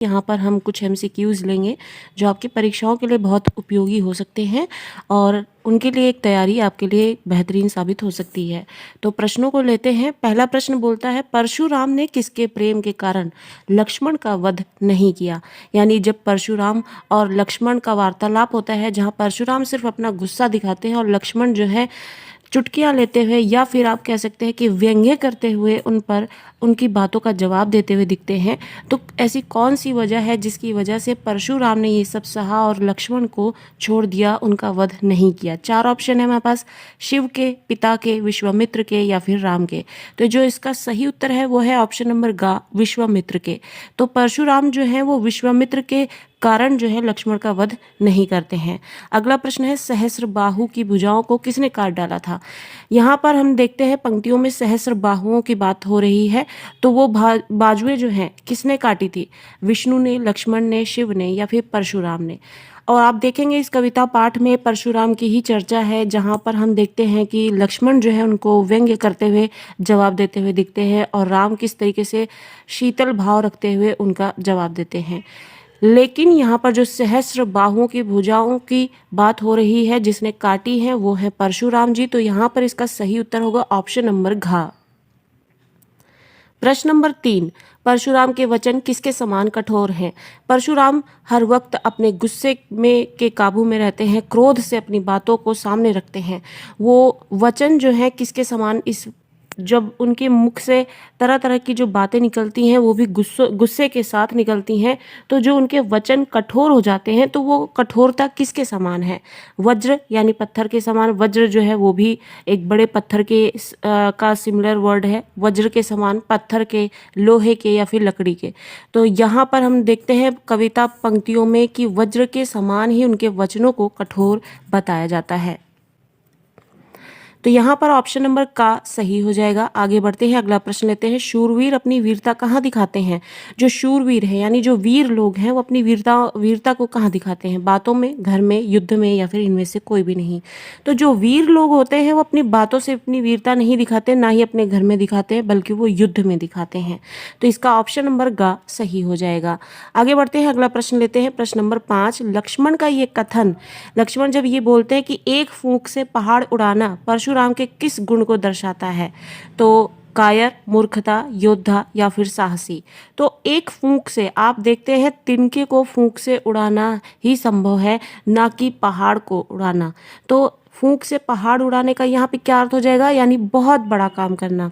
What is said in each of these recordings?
यहाँ पर हम कुछ एमसीक्यूज़ लेंगे जो आपकी परीक्षाओं के लिए बहुत उपयोगी हो सकते हैं और उनके लिए एक तैयारी आपके लिए बेहतरीन साबित हो सकती है। तो प्रश्नों को लेते हैं। पहला प्रश्न बोलता है, परशुराम ने किसके प्रेम के कारण लक्ष्मण का वध नहीं किया। यानी जब परशुराम और लक्ष्मण का वार्तालाप होता है जहाँ परशुराम सिर्फ अपना गुस्सा दिखाते हैं और लक्ष्मण जो है चुटकियाँ लेते हुए या फिर आप कह सकते हैं कि व्यंग्य करते हुए उन पर उनकी बातों का जवाब देते हुए दिखते हैं, तो ऐसी कौन सी वजह है जिसकी वजह से परशुराम ने ये सब सहा और लक्ष्मण को छोड़ दिया, उनका वध नहीं किया। 4 ऑप्शन है हमारे पास, शिव के, पिता के, विश्वामित्र के या फिर राम के। तो जो इसका सही उत्तर है वो है ऑप्शन नंबर ग, विश्वामित्र के। तो परशुराम जो है वो विश्वामित्र के कारण जो है लक्ष्मण का वध नहीं करते हैं। अगला प्रश्न है, सहस्र बाहु की भुजाओं को किसने काट डाला था। यहाँ पर हम देखते हैं पंक्तियों में सहस्र बाहुओं की बात हो रही है, तो वो बाजुएं जो हैं किसने काटी थी, विष्णु ने, लक्ष्मण ने, शिव ने या फिर परशुराम ने। और आप देखेंगे इस कविता पाठ में परशुराम की ही चर्चा है, जहाँ पर हम देखते हैं कि लक्ष्मण जो है उनको व्यंग्य करते हुए जवाब देते हुए दिखते हैं और राम किस तरीके से शीतल भाव रखते हुए उनका जवाब देते हैं। लेकिन यहाँ पर जो सहस्र बाहुओं की भुजाओं की बात हो रही है जिसने काटी है वो है परशुराम जी। तो यहाँ पर इसका सही उत्तर होगा ऑप्शन नंबर घ। प्रश्न नंबर 3, परशुराम के वचन किसके समान कठोर हैं। परशुराम हर वक्त अपने गुस्से में के काबू में रहते हैं, क्रोध से अपनी बातों को सामने रखते हैं। वो वचन जो है किसके समान, इस जब उनके मुख से तरह तरह की जो बातें निकलती हैं वो भी गुस्से के साथ निकलती हैं, तो जो उनके वचन कठोर हो जाते हैं तो वो कठोरता किसके समान है। वज्र यानी पत्थर के समान। वज्र जो है वो भी एक बड़े पत्थर के का सिमिलर वर्ड है, वज्र के समान, पत्थर के, लोहे के या फिर लकड़ी के। तो यहाँ पर हम देखते हैं कविता पंक्तियों में कि वज्र के समान ही उनके वचनों को कठोर बताया जाता है। तो यहाँ पर ऑप्शन नंबर का सही हो जाएगा। आगे बढ़ते हैं, अगला प्रश्न लेते हैं। शूरवीर अपनी वीरता कहाँ दिखाते हैं। जो शूरवीर है यानी जो वीर लोग हैं वो अपनी वीरता को कहाँ दिखाते हैं, बातों में, घर में, युद्ध में या फिर इनमें से कोई भी नहीं। तो जो वीर लोग होते हैं वो अपनी बातों से अपनी वीरता नहीं दिखाते, ना ही अपने घर में दिखाते हैं, बल्कि वो युद्ध में दिखाते हैं। तो इसका ऑप्शन नंबर ग सही हो जाएगा। आगे बढ़ते हैं, अगला प्रश्न लेते हैं। प्रश्न नंबर 5, लक्ष्मण का ये कथन, लक्ष्मण जब ये बोलते हैं कि एक फूंक से पहाड़ उड़ाना परशुराम के किस गुण को दर्शाता है। तो कायर, मूर्खता, योद्धा या फिर साहसी। तो एक फूंक से आप देखते हैं तिनके को फूंक से उड़ाना ही संभव है, ना कि पहाड़ को उड़ाना। तो फूंक से पहाड़ उड़ाने का यहाँ पे क्या अर्थ हो जाएगा, यानी बहुत बड़ा काम करना।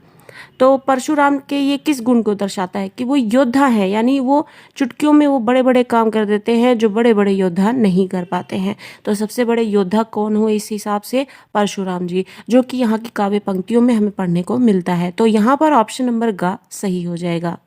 तो परशुराम के ये किस गुण को दर्शाता है कि वो योद्धा है, यानी वो चुटकियों में वो बड़े बड़े काम कर देते हैं जो बड़े बड़े योद्धा नहीं कर पाते हैं। तो सबसे बड़े योद्धा कौन हो इस हिसाब से, परशुराम जी, जो कि यहाँ की काव्य पंक्तियों में हमें पढ़ने को मिलता है। तो यहाँ पर ऑप्शन नंबर ग सही हो जाएगा।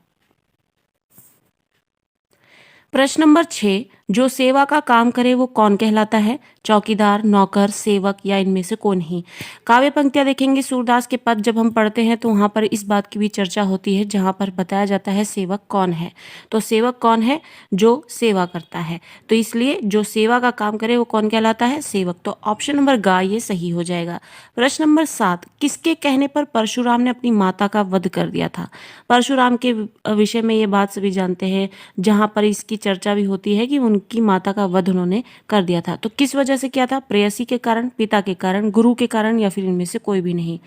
प्रश्न नंबर 6, जो सेवा का काम करे वो कौन कहलाता है। चौकीदार, नौकर, सेवक या इनमें से कौन ही। काव्य पंक्तियां देखेंगे, सूरदास के पद जब हम पढ़ते हैं तो वहाँ पर इस बात की भी चर्चा होती है, जहाँ पर बताया जाता है सेवक कौन है। तो सेवक कौन है, जो सेवा करता है। तो इसलिए जो सेवा का काम करे वो कौन कहलाता है, सेवक। तो ऑप्शन नंबर ग ये सही हो जाएगा। प्रश्न नंबर 7, किसके कहने पर परशुराम ने अपनी माता का वध कर दिया था। परशुराम के विषय में ये बात सभी जानते हैं, जहाँ पर इसकी चर्चा भी होती है कि उनकी माता का वध उन्होंने कर दिया था। तो किस वजह से किया था, प्रेयसी के कारण, पिता के कारण, गुरु के कारण या फिर इनमें से कोई भी नहीं।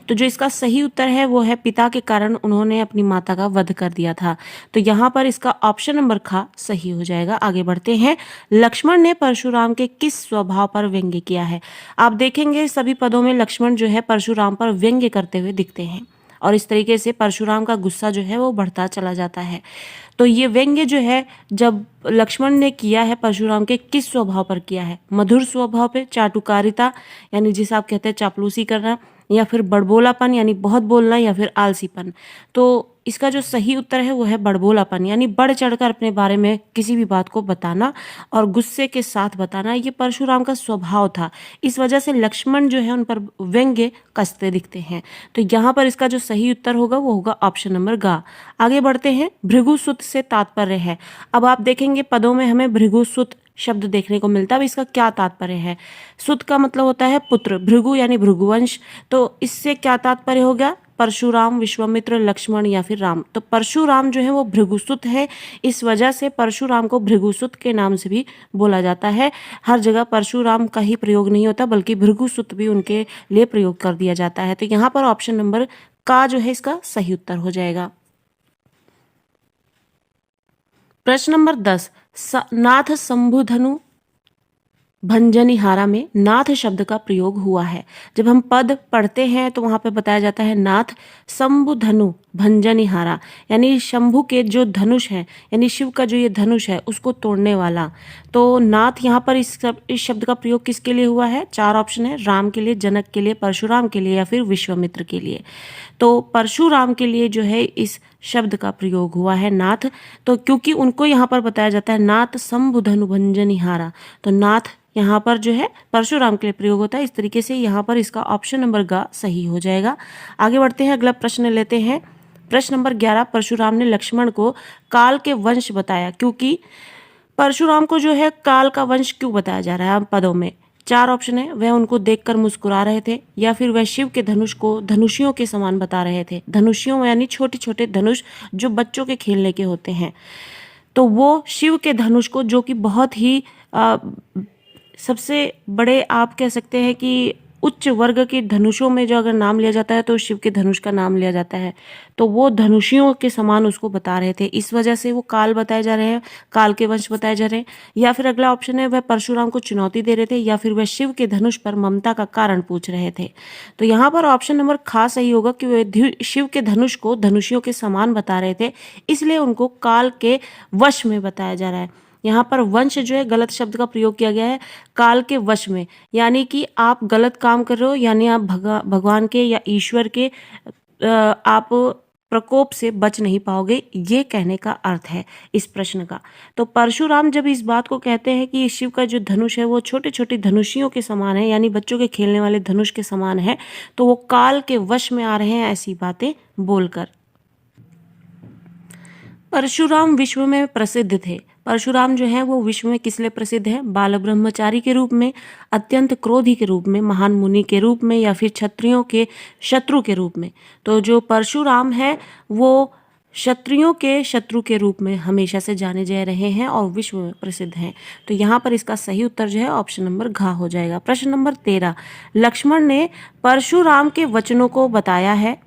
तो जो इसका सही उत्तर है वो है पिता के कारण उन्होंने अपनी माता का वध कर दिया था। तो यहाँ पर इसका ऑप्शन नंबर ख सही हो जाएगा। आगे बढ़ते हैं, लक्ष्मण ने परशुराम के किस स्वभाव पर व्यंग्य किया है। आप देखेंगे सभी पदों में लक्ष्मण जो है परशुराम पर व्यंग्य करते हुए दिखते हैं और इस तरीके से परशुराम का गुस्सा जो है वो बढ़ता चला जाता है। तो ये व्यंग्य जो है जब लक्ष्मण ने किया है परशुराम के किस स्वभाव पर किया है, मधुर स्वभाव पे, चाटुकारिता यानी जिसे आप कहते हैं चापलूसी करना, या फिर बड़बोलापन यानी बहुत बोलना, या फिर आलसीपन। तो इसका जो सही उत्तर है वो है बड़बोलापन, यानी बढ़ चढ़कर अपने बारे में किसी भी बात को बताना और गुस्से के साथ बताना, ये परशुराम का स्वभाव था। इस वजह से लक्ष्मण जो है उन पर व्यंग्य कसते दिखते हैं। तो यहाँ पर इसका जो सही उत्तर होगा वो होगा ऑप्शन नंबर ग। आगे बढ़ते हैं, भृगुसुत से तात्पर्य है। अब आप देखेंगे पदों में हमें भृगुसुत शब्द देखने को मिलता है। अब इसका क्या तात्पर्य है, सुत का मतलब होता है पुत्र, भृगु यानी भृगुवंश। तो इससे क्या तात्पर्य होगा, परशुराम, विश्वामित्र, लक्ष्मण या फिर राम। तो परशुराम जो है वो भृगुसुत है, इस वजह से परशुराम को भृगुसुत के नाम से भी बोला जाता है। हर जगह परशुराम का ही प्रयोग नहीं होता बल्कि भृगुसुत भी उनके लिए प्रयोग कर दिया जाता है। तो यहाँ पर ऑप्शन नंबर का जो है इसका सही उत्तर हो जाएगा। प्रश्न नंबर 10, नाथ शंभुधनु भंजनिहारा में नाथ शब्द का प्रयोग हुआ है। जब हम पद पढ़ते हैं तो वहां पे बताया जाता है नाथ शंभुधनु भंजनिहारा, यानी शंभु के जो धनुष है, यानी शिव का जो ये धनुष है उसको तोड़ने वाला। तो नाथ यहाँ पर इस शब्द का प्रयोग किसके लिए हुआ है? 4 ऑप्शन है, राम के लिए, जनक के लिए, परशुराम के लिए या फिर विश्वामित्र के लिए। तो परशुराम के लिए जो है इस शब्द का प्रयोग हुआ है नाथ। तो क्योंकि उनको यहाँ पर बताया जाता है नाथ शंभुधनु भंजनिहारा, तो नाथ यहाँ पर जो है परशुराम के लिए प्रयोग होता है। इस तरीके से यहाँ पर इसका ऑप्शन नंबर ग सही हो जाएगा। आगे बढ़ते हैं, अगला प्रश्न लेते हैं। प्रश्न नंबर 11, परशुराम ने लक्ष्मण को काल के वंश बताया। क्योंकि परशुराम को जो है काल का वंश क्यों बताया जा रहा है पदों में? 4 ऑप्शन है, वह उनको देखकर मुस्कुरा रहे थे, या फिर वह शिव के धनुष को धनुषियों के समान बता रहे थे। धनुषियों यानी छोटे छोटे धनुष जो बच्चों के खेलने के होते हैं, तो वो शिव के धनुष को, जो कि बहुत ही सबसे बड़े आप कह सकते हैं कि उच्च वर्ग के धनुषों में जो अगर नाम लिया जाता है तो शिव के धनुष का नाम लिया जाता है, तो वो धनुषियों के समान उसको बता रहे थे, इस वजह से वो काल बताए जा रहे हैं, काल के वंश बताए जा रहे हैं। या फिर अगला ऑप्शन है, वह परशुराम को चुनौती दे रहे थे, या फिर वह शिव के धनुष पर ममता का कारण पूछ रहे थे। तो यहाँ पर ऑप्शन नंबर खा सही होगा कि वे शिव के धनुष को धनुषियों के समान बता रहे थे, इसलिए उनको काल के वश में बताया जा रहा है। यहाँ पर वंश जो है गलत शब्द का प्रयोग किया गया है, काल के वश में, यानी कि आप गलत काम कर रहे हो, यानी आप भगवान के या ईश्वर के आप प्रकोप से बच नहीं पाओगे, ये कहने का अर्थ है इस प्रश्न का। तो परशुराम जब इस बात को कहते हैं कि शिव का जो धनुष है वो छोटे छोटे धनुषियों के समान है, यानी बच्चों के खेलने वाले धनुष के समान है, तो वो काल के वश में आ रहे हैं ऐसी बातें बोलकर। परशुराम विश्व में प्रसिद्ध थे। परशुराम जो है वो विश्व में किस लिए प्रसिद्ध है? बाल ब्रह्मचारी के रूप में, अत्यंत क्रोधी के रूप में, महान मुनि के रूप में, या फिर क्षत्रियों के शत्रु के रूप में। तो जो परशुराम है वो क्षत्रियों के शत्रु के रूप में हमेशा से जाने जा रहे हैं और विश्व में प्रसिद्ध हैं। तो यहाँ पर इसका सही उत्तर जो है ऑप्शन नंबर घ हो जाएगा। प्रश्न नंबर 13, लक्ष्मण ने परशुराम के वचनों को बताया है।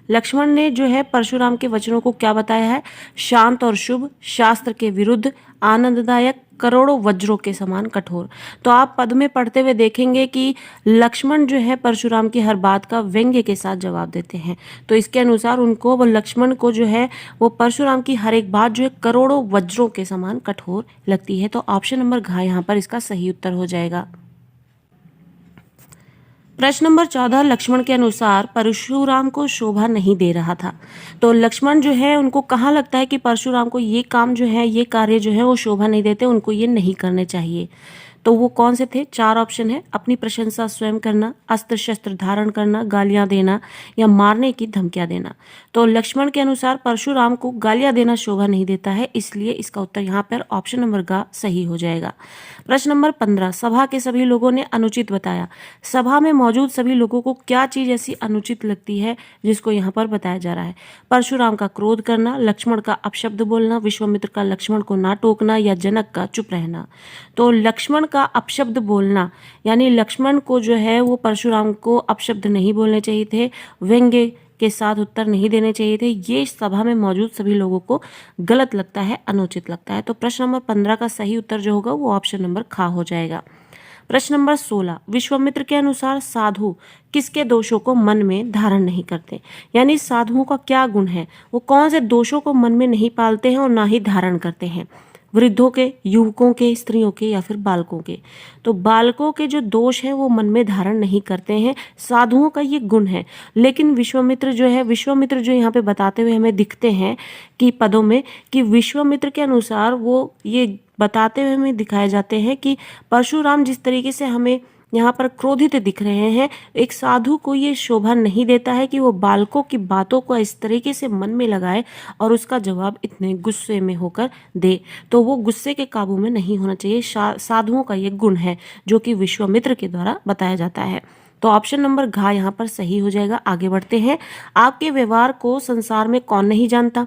लक्ष्मण ने जो है परशुराम के वचनों को क्या बताया है? शांत और शुभ, शास्त्र के विरुद्ध, आनंददायक, करोड़ों वज्रों के समान कठोर। तो आप पद में पढ़ते हुए देखेंगे कि लक्ष्मण जो है परशुराम की हर बात का व्यंग्य के साथ जवाब देते हैं। तो इसके अनुसार उनको, वो लक्ष्मण को जो है वो परशुराम की हर एक बात जो है करोड़ों वज्रों के समान कठोर लगती है। तो ऑप्शन नंबर घ यहाँ पर इसका सही उत्तर हो जाएगा। प्रश्न नंबर 14, लक्ष्मण के अनुसार परशुराम को शोभा नहीं दे रहा था। तो लक्ष्मण जो है उनको कहाँ लगता है कि परशुराम को ये काम जो है, ये कार्य जो है वो शोभा नहीं देते, उनको ये नहीं करने चाहिए। तो वो कौन से थे? 4 ऑप्शन है, अपनी प्रशंसा स्वयं करना, अस्त्र शस्त्र धारण करना, गालियां देना, या मारने की धमकियां देना। तो लक्ष्मण के अनुसार परशुराम को गालियां देना शोभा नहीं देता है, इसलिए इसका उत्तर यहाँ पर ऑप्शन नंबर ग सही हो जाएगा। प्रश्न नंबर 15, सभा के सभी लोगों ने अनुचित बताया। सभा में मौजूद सभी लोगों को क्या चीज ऐसी अनुचित लगती है जिसको यहाँ पर बताया जा रहा है? परशुराम का क्रोध करना, लक्ष्मण का अपशब्द बोलना, विश्वामित्र का लक्ष्मण को ना टोकना, या जनक का चुप रहना। तो लक्ष्मण का अपशब्द बोलना, यानी लक्ष्मण को जो है वो परशुराम को अपशब्द नहीं बोलने चाहिए थे, व्यंग्य के साथ उत्तर नहीं देने चाहिए थे, ये सभा में मौजूद सभी लोगों को गलत लगता है, अनुचित लगता है। तो प्रश्न नंबर 15 का सही उत्तर जो होगा वो ऑप्शन नंबर ख हो जाएगा। प्रश्न नंबर 16, विश्वामित्र के अनुसार साधु किसके दोषों को मन में धारण नहीं करते? यानी साधुओं का क्या गुण है, वो कौन से दोषों को मन में नहीं पालते हैं और ना ही धारण करते हैं? वृद्धों के, युवकों के, स्त्रियों के, या फिर बालकों के? तो बालकों के जो दोष है वो मन में धारण नहीं करते हैं, साधुओं का ये गुण है। लेकिन विश्वामित्र जो यहाँ पे बताते हुए हमें दिखते हैं कि पदों में, कि विश्वामित्र के अनुसार वो ये बताते हुए हमें दिखाए जाते हैं कि परशुराम जिस तरीके से हमें यहाँ पर क्रोधित दिख रहे हैं, एक साधु को ये शोभा नहीं देता है कि वो बालकों की बातों को इस तरीके से मन में लगाए और उसका जवाब इतने गुस्से में होकर दे। तो वो गुस्से के काबू में नहीं होना चाहिए, साधुओं का ये गुण है जो कि विश्वामित्र के द्वारा बताया जाता है। तो ऑप्शन नंबर घ यहाँ पर सही हो जाएगा। आगे बढ़ते हैं। आपके व्यवहार को संसार में कौन नहीं जानता।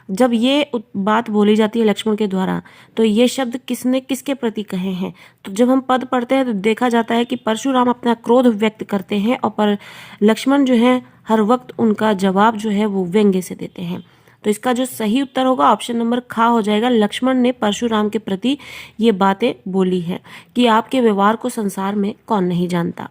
जब ये बात बोली जाती है लक्ष्मण के द्वारा, तो ये शब्द किसने किसके प्रति कहे हैं। तो जब हम पद पढ़ते हैं तो देखा जाता है कि परशुराम अपना क्रोध व्यक्त करते हैं और पर लक्ष्मण जो है हर वक्त उनका जवाब जो है वो व्यंग्य से देते हैं। तो इसका जो सही उत्तर होगा ऑप्शन नंबर ख हो जाएगा। लक्ष्मण ने परशुराम के प्रति ये बातें बोली है कि आपके व्यवहार को संसार में कौन नहीं जानता।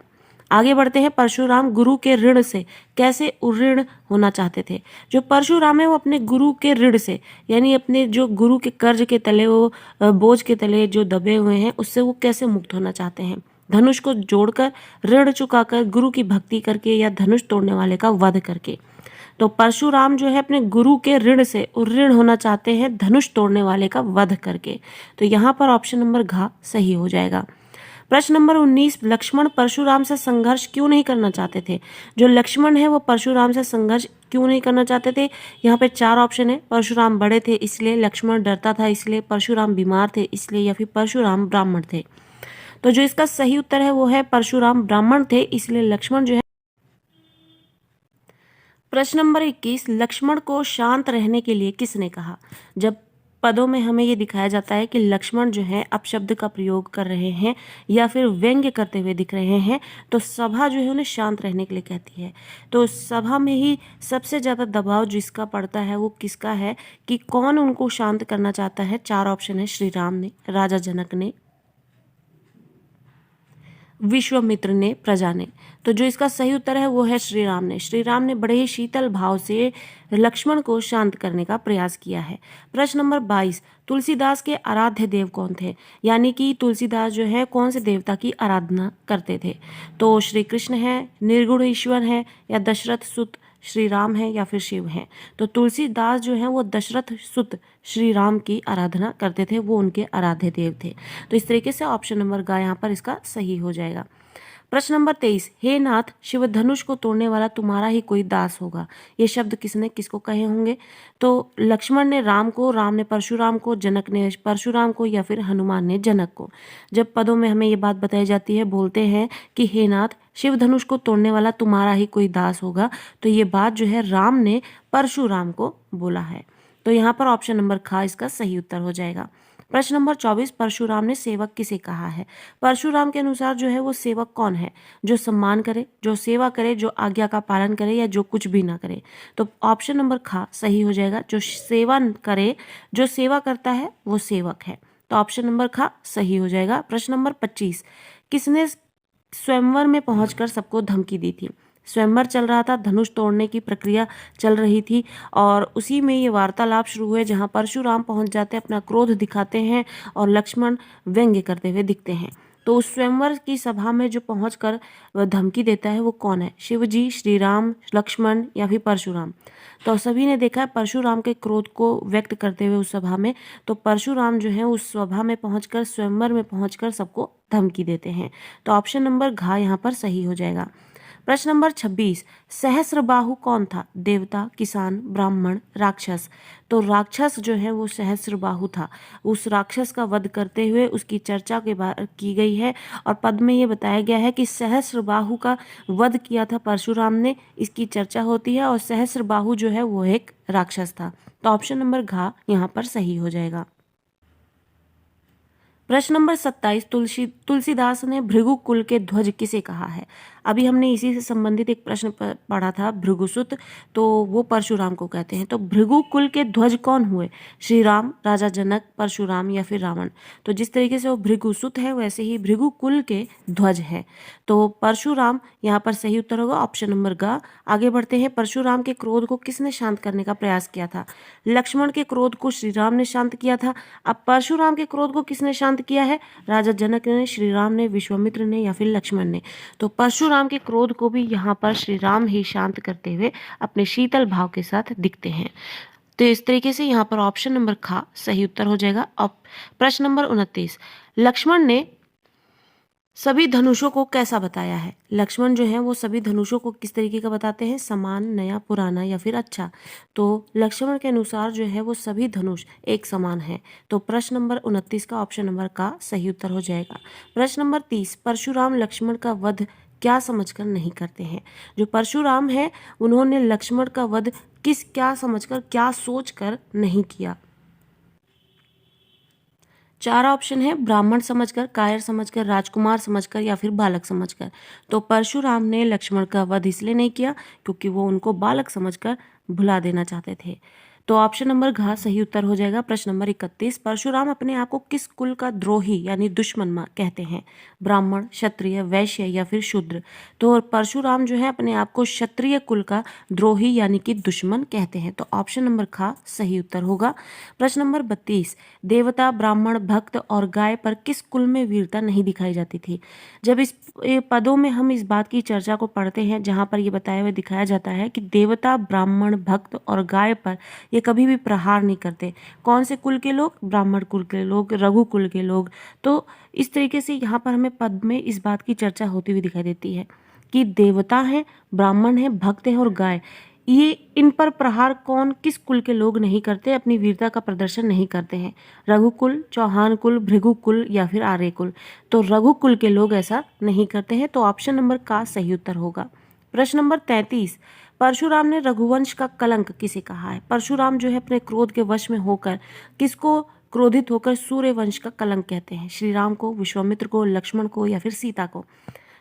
आगे बढ़ते हैं। परशुराम गुरु के ऋण से कैसे उऋण होना चाहते थे। जो परशुराम है वो अपने गुरु के ऋण से, यानी अपने जो गुरु के कर्ज के तले, वो बोझ के तले जो दबे हुए हैं, उससे वो कैसे मुक्त होना चाहते हैं। धनुष को जोड़कर, ऋण चुकाकर, गुरु की भक्ति करके या धनुष तोड़ने वाले का वध करके। तो परशुराम जो है अपने गुरु के ऋण से उऋण होना चाहते हैं धनुष तोड़ने वाले का वध करके। तो यहाँ पर ऑप्शन नंबर घ सही हो जाएगा। प्रश्न नंबर 19। लक्ष्मण परशुराम से संघर्ष क्यों नहीं करना चाहते थे। जो लक्ष्मण है वो परशुराम से संघर्ष क्यों नहीं करना चाहते थे। यहाँ पे 4 ऑप्शन है। परशुराम बड़े थे इसलिए, लक्ष्मण डरता था इसलिए, परशुराम बीमार थे इसलिए, या फिर परशुराम ब्राह्मण थे। तो जो इसका सही उत्तर है वो है परशुराम ब्राह्मण थे इसलिए लक्ष्मण जो है। प्रश्न नंबर 21। लक्ष्मण को शांत रहने के लिए किसने कहा। जब पदों में हमें ये दिखाया जाता है कि लक्ष्मण जो है अपशब्द का प्रयोग कर रहे हैं या फिर व्यंग्य करते हुए दिख रहे हैं, तो सभा जो है उन्हें शांत रहने के लिए कहती है। तो सभा में ही सबसे ज़्यादा दबाव जिसका पड़ता है वो किसका है, कि कौन उनको शांत करना चाहता है। 4 ऑप्शन है। श्री राम ने, राजा जनक ने, विश्वामित्र ने, प्रजा ने। तो जो इसका सही उत्तर है वो है श्री राम ने। श्री राम ने बड़े ही शीतल भाव से लक्ष्मण को शांत करने का प्रयास किया है। प्रश्न नंबर 22। तुलसीदास के आराध्य देव कौन थे, यानी कि तुलसीदास जो है कौन से देवता की आराधना करते थे। तो श्री कृष्ण है, निर्गुण ईश्वर है, या दशरथ सुत श्री राम है, या फिर शिव है। तो तुलसीदास जो है वो दशरथ सुत श्री राम की आराधना करते थे, वो उनके आराध्य देव थे। तो इस तरीके से ऑप्शन नंबर ग यहाँ पर इसका सही हो जाएगा। प्रश्न नंबर 23। हे नाथ, शिव धनुष को तोड़ने वाला तुम्हारा ही कोई दास होगा। ये शब्द किसने किसको कहे होंगे। तो लक्ष्मण ने राम को, राम ने परशुराम को, जनक ने परशुराम को, या फिर हनुमान ने जनक को। जब पदों में हमें ये बात बताई जाती है, बोलते हैं कि हे नाथ, शिव धनुष को तोड़ने वाला तुम्हारा ही कोई दास होगा, तो ये बात जो है राम ने परशुराम को बोला है। तो यहाँ पर ऑप्शन नंबर ख इसका सही उत्तर हो जाएगा। प्रश्न नंबर 24। परशुराम ने सेवक किसे कहा है। परशुराम के अनुसार जो है वो सेवक कौन है, जो सम्मान करे, जो सेवा करे, जो आज्ञा का पालन करे, या जो कुछ भी ना करे। तो ऑप्शन नंबर ख सही हो जाएगा। जो सेवा करे, जो सेवा करता है वो सेवक है। तो ऑप्शन नंबर ख सही हो जाएगा। प्रश्न नंबर 25। किसने स्वयंवर में पहुंचकर सबको धमकी दी थी। स्वयंवर चल रहा था, धनुष तोड़ने की प्रक्रिया चल रही थी, और उसी में ये वार्तालाप शुरू हुए जहां परशुराम पहुंच जाते हैं, अपना क्रोध दिखाते हैं और लक्ष्मण व्यंग्य करते हुए दिखते हैं। तो उस स्वयंवर की सभा में जो पहुंचकर वह धमकी देता है वो कौन है। शिवजी, श्री राम, लक्ष्मण, या फिर परशुराम। तो सभी ने देखा है परशुराम के क्रोध को व्यक्त करते हुए उस सभा में। तो परशुराम जो है उस सभा में पहुंचकर, स्वयंवर में पहुंचकर सबको धमकी देते हैं। तो ऑप्शन नंबर घ यहाँ पर सही हो जाएगा। प्रश्न नंबर 26। सहस्रबाहु कौन था। देवता, किसान, ब्राह्मण, राक्षस। तो राक्षस जो है वो सहस्रबाहु था। उस राक्षस का वध करते हुए उसकी चर्चा की गई है, और पद में ये बताया गया है कि सहस्रबाहु का वध किया था परशुराम ने, इसकी चर्चा होती है। और सहस्रबाहु जो है वो एक राक्षस था। तो ऑप्शन नंबर घ यहाँ पर सही हो जाएगा। प्रश्न नंबर 27। तुलसीदास ने भृगु कुल के ध्वज किसे कहा है। अभी हमने इसी से संबंधित एक प्रश्न पढ़ा था, भृगुसुत, तो वो परशुराम को कहते हैं। तो भृगु कुल के ध्वज कौन हुए। श्री राम, राजा जनक, परशुराम, या फिर रावण। तो जिस तरीके से वो भृगुसुत है वैसे ही भृगु कुल के ध्वज है। तो परशुराम यहाँ पर सही उत्तर होगा, ऑप्शन नंबर ग। आगे बढ़ते हैं। परशुराम के क्रोध को किसने शांत करने का प्रयास किया था। लक्ष्मण के क्रोध को श्री राम ने शांत किया था। अब परशुराम के क्रोध को किसने शांत किया है। राजा जनक ने, श्री राम ने, विश्वामित्र ने, या फिर लक्ष्मण ने। तो परशुराम के क्रोध को भी यहाँ पर श्री राम ही शांत करते हुए अपने शीतल भाव के साथ दिखते हैं। तो इस तरीके से यहाँ पर ऑप्शन नंबर ख सही उत्तर हो जाएगा। अब प्रश्न नंबर 29। लक्ष्मण ने सभी धनुषों को कैसा बताया है। लक्ष्मण जो है वो सभी धनुषों को किस तरीके का बताते हैं, समान, नया, पुराना, या फिर अच्छा। तो लक्ष्मण के अनुसार जो है वो सभी धनुष एक समान है। तो प्रश्न नंबर 29 का ऑप्शन नंबर का सही उत्तर हो जाएगा। प्रश्न नंबर 30। परशुराम लक्ष्मण का वध क्या समझकर नहीं करते हैं। जो परशुराम है उन्होंने लक्ष्मण का वध क्या समझकर, क्या सोचकर नहीं किया। 4 ऑप्शन है, ब्राह्मण समझकर, कायर समझकर, राजकुमार समझकर या फिर बालक समझकर। तो परशुराम ने लक्ष्मण का वध इसलिए नहीं किया क्योंकि वो उनको बालक समझकर भुला देना चाहते थे। तो ऑप्शन नंबर घ सही उत्तर हो जाएगा। प्रश्न नंबर 31, परशुराम अपने आप को किस कुल का द्रोही यानी दुश्मन कहते हैं? ब्राह्मण, क्षत्रिय, वैश्य या फिर शूद्र। तो परशुराम जो है अपने आप को क्षत्रिय कुल का द्रोही यानी कि दुश्मन कहते हैं। तो ऑप्शन नंबर ख सही उत्तर होगा। प्रश्न नंबर 32, देवता, ब्राह्मण, भक्त और गाय पर किस कुल में वीरता नहीं दिखाई जाती थी? जब इस पदों में हम इस बात की चर्चा को पढ़ते हैं जहां पर ये बताया हुआ दिखाया जाता है कि देवता, ब्राह्मण, भक्त और गाय पर ये कभी भी प्रहार नहीं करते। कौन से कुल के लोग? ब्राह्मण कुल के लोग, रघु कुल के लोग। तो इस तरीके से यहाँ पर हमें पद में इस बात की चर्चा होती हुई दिखाई देती है कि देवता है, ब्राह्मण है, भक्त है और गाय, ये इन पर प्रहार कौन, किस कुल के लोग नहीं करते, अपनी वीरता का प्रदर्शन नहीं करते हैं? रघुकुल, चौहान कुल, भृगु कुल या फिर आर्य कुल। तो रघुकुल के लोग ऐसा नहीं करते हैं। तो ऑप्शन नंबर का सही उत्तर होगा। प्रश्न नंबर 33, परशुराम ने रघुवंश का कलंक किसे कहा है? परशुराम जो है अपने क्रोध के वश में होकर किसको क्रोधित होकर सूर्यवंश का कलंक कहते हैं? श्री राम को, विश्वामित्र को, लक्ष्मण को या फिर सीता को?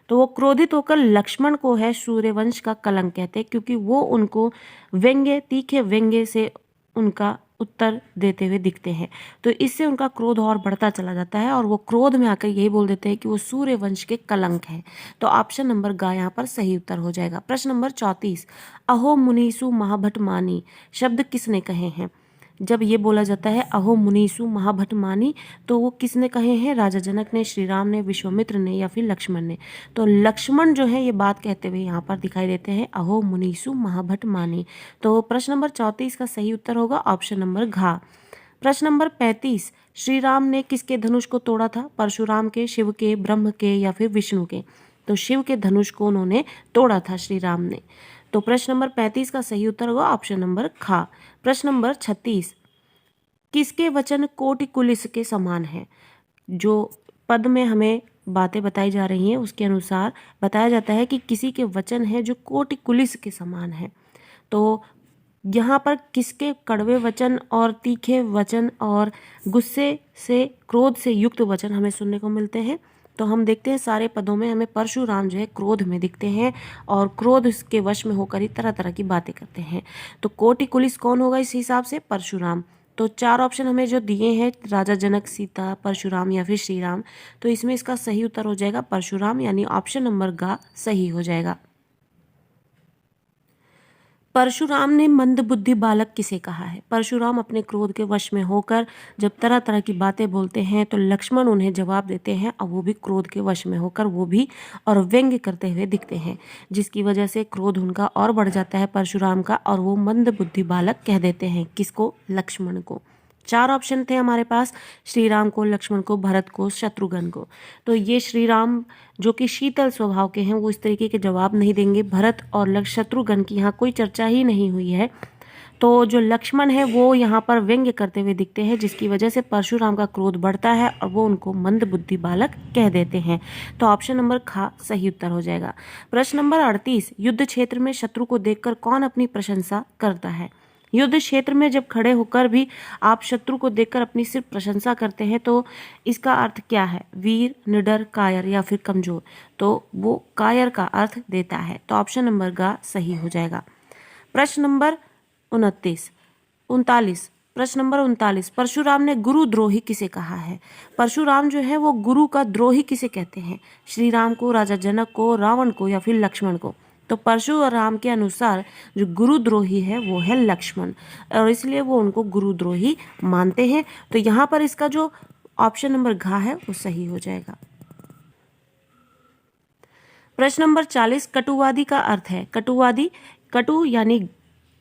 तो वो क्रोधित होकर लक्ष्मण को है सूर्यवंश का कलंक कहते हैं क्योंकि वो उनको व्यंग्य, तीखे व्यंग्य से उनका उत्तर देते हुए दिखते हैं। तो इससे उनका क्रोध और बढ़ता चला जाता है और वो क्रोध में आकर यही बोल देते हैं कि वो सूर्यवंश के कलंक हैं। तो ऑप्शन नंबर ग यहाँ पर सही उत्तर हो जाएगा। प्रश्न नंबर 34, अहो मुनीसु महाभट मानी शब्द किसने कहे हैं? जब ये बोला जाता है अहो मुनीसु महाभट मानी, तो वो किसने कहे हैं? राजा जनक ने, श्री राम ने, विश्वामित्र ने या फिर लक्ष्मण ने? तो लक्ष्मण जो है ये बात कहते हुए यहाँ पर दिखाई देते हैं अहो मुनीसु महाभट मानी। तो प्रश्न नंबर 34 का सही उत्तर होगा ऑप्शन नंबर घ। प्रश्न नंबर 35, श्री राम ने किसके धनुष को तोड़ा था? परशुराम के, शिव के, ब्रह्म के या फिर विष्णु के? तो शिव के धनुष को उन्होंने तोड़ा था श्री राम ने। तो प्रश्न नंबर 35 का सही उत्तर होगा ऑप्शन नंबर ख। प्रश्न नंबर 36, किसके वचन कोटि कुलिस के समान है? जो पद में हमें बातें बताई जा रही हैं उसके अनुसार बताया जाता है कि किसी के वचन है जो कोटि कुलिस के समान है। तो यहाँ पर किसके कड़वे वचन और तीखे वचन और गुस्से से, क्रोध से युक्त वचन हमें सुनने को मिलते हैं? तो हम देखते हैं सारे पदों में हमें परशुराम जो है क्रोध में दिखते हैं और क्रोध के वश में होकर ही तरह तरह की बातें करते हैं। तो कोटि कुलिस कौन होगा इस हिसाब से? परशुराम। तो 4 ऑप्शन हमें जो दिए हैं, राजा जनक, सीता, परशुराम या फिर श्री राम, तो इसमें इसका सही उत्तर हो जाएगा परशुराम यानी ऑप्शन नंबर ग सही हो जाएगा। परशुराम ने मंद बुद्धि बालक किसे कहा है? परशुराम अपने क्रोध के वश में होकर जब तरह तरह की बातें बोलते हैं तो लक्ष्मण उन्हें जवाब देते हैं और वो भी क्रोध के वश में होकर वो भी और व्यंग्य करते हुए दिखते हैं, जिसकी वजह से क्रोध उनका और बढ़ जाता है परशुराम का और वो मंद बुद्धि बालक कह देते हैं। किसको? लक्ष्मण को। 4 ऑप्शन थे हमारे पास, श्री राम को, लक्ष्मण को, भरत को, शत्रुघ्न को। तो ये श्री राम जो कि शीतल स्वभाव के हैं वो इस तरीके के जवाब नहीं देंगे। भरत और शत्रुघ्न की यहाँ कोई चर्चा ही नहीं हुई है। तो जो लक्ष्मण है वो यहाँ पर व्यंग्य करते हुए दिखते हैं, जिसकी वजह से परशुराम का क्रोध बढ़ता है और वो उनको मंद बुद्धि बालक कह देते हैं। तो ऑप्शन नंबर ख सही उत्तर हो जाएगा। प्रश्न नंबर 38, युद्ध क्षेत्र में शत्रु को देखकर कौन अपनी प्रशंसा करता है? युद्ध क्षेत्र में जब खड़े होकर भी आप शत्रु को देखकर अपनी सिर्फ प्रशंसा करते हैं तो इसका अर्थ क्या है? वीर, निडर, कायर या फिर कमजोर? तो वो कायर का अर्थ देता है। तो ऑप्शन नंबर ग सही हो जाएगा। प्रश्न नंबर 39 प्रश्न नंबर 39, परशुराम ने गुरुद्रोही किसे कहा है? परशुराम जो है वो गुरु का द्रोही किसे कहते हैं? श्री राम को, राजा जनक को, रावण को या फिर लक्ष्मण को? तो परशुराम के अनुसार जो गुरुद्रोही है वो है लक्ष्मण और इसलिए वो उनको गुरुद्रोही मानते हैं। तो यहाँ पर इसका जो ऑप्शन नंबर घ है वो सही हो जाएगा। प्रश्न नंबर 40, कटुवादी का अर्थ है? कटुवादी, कटु यानी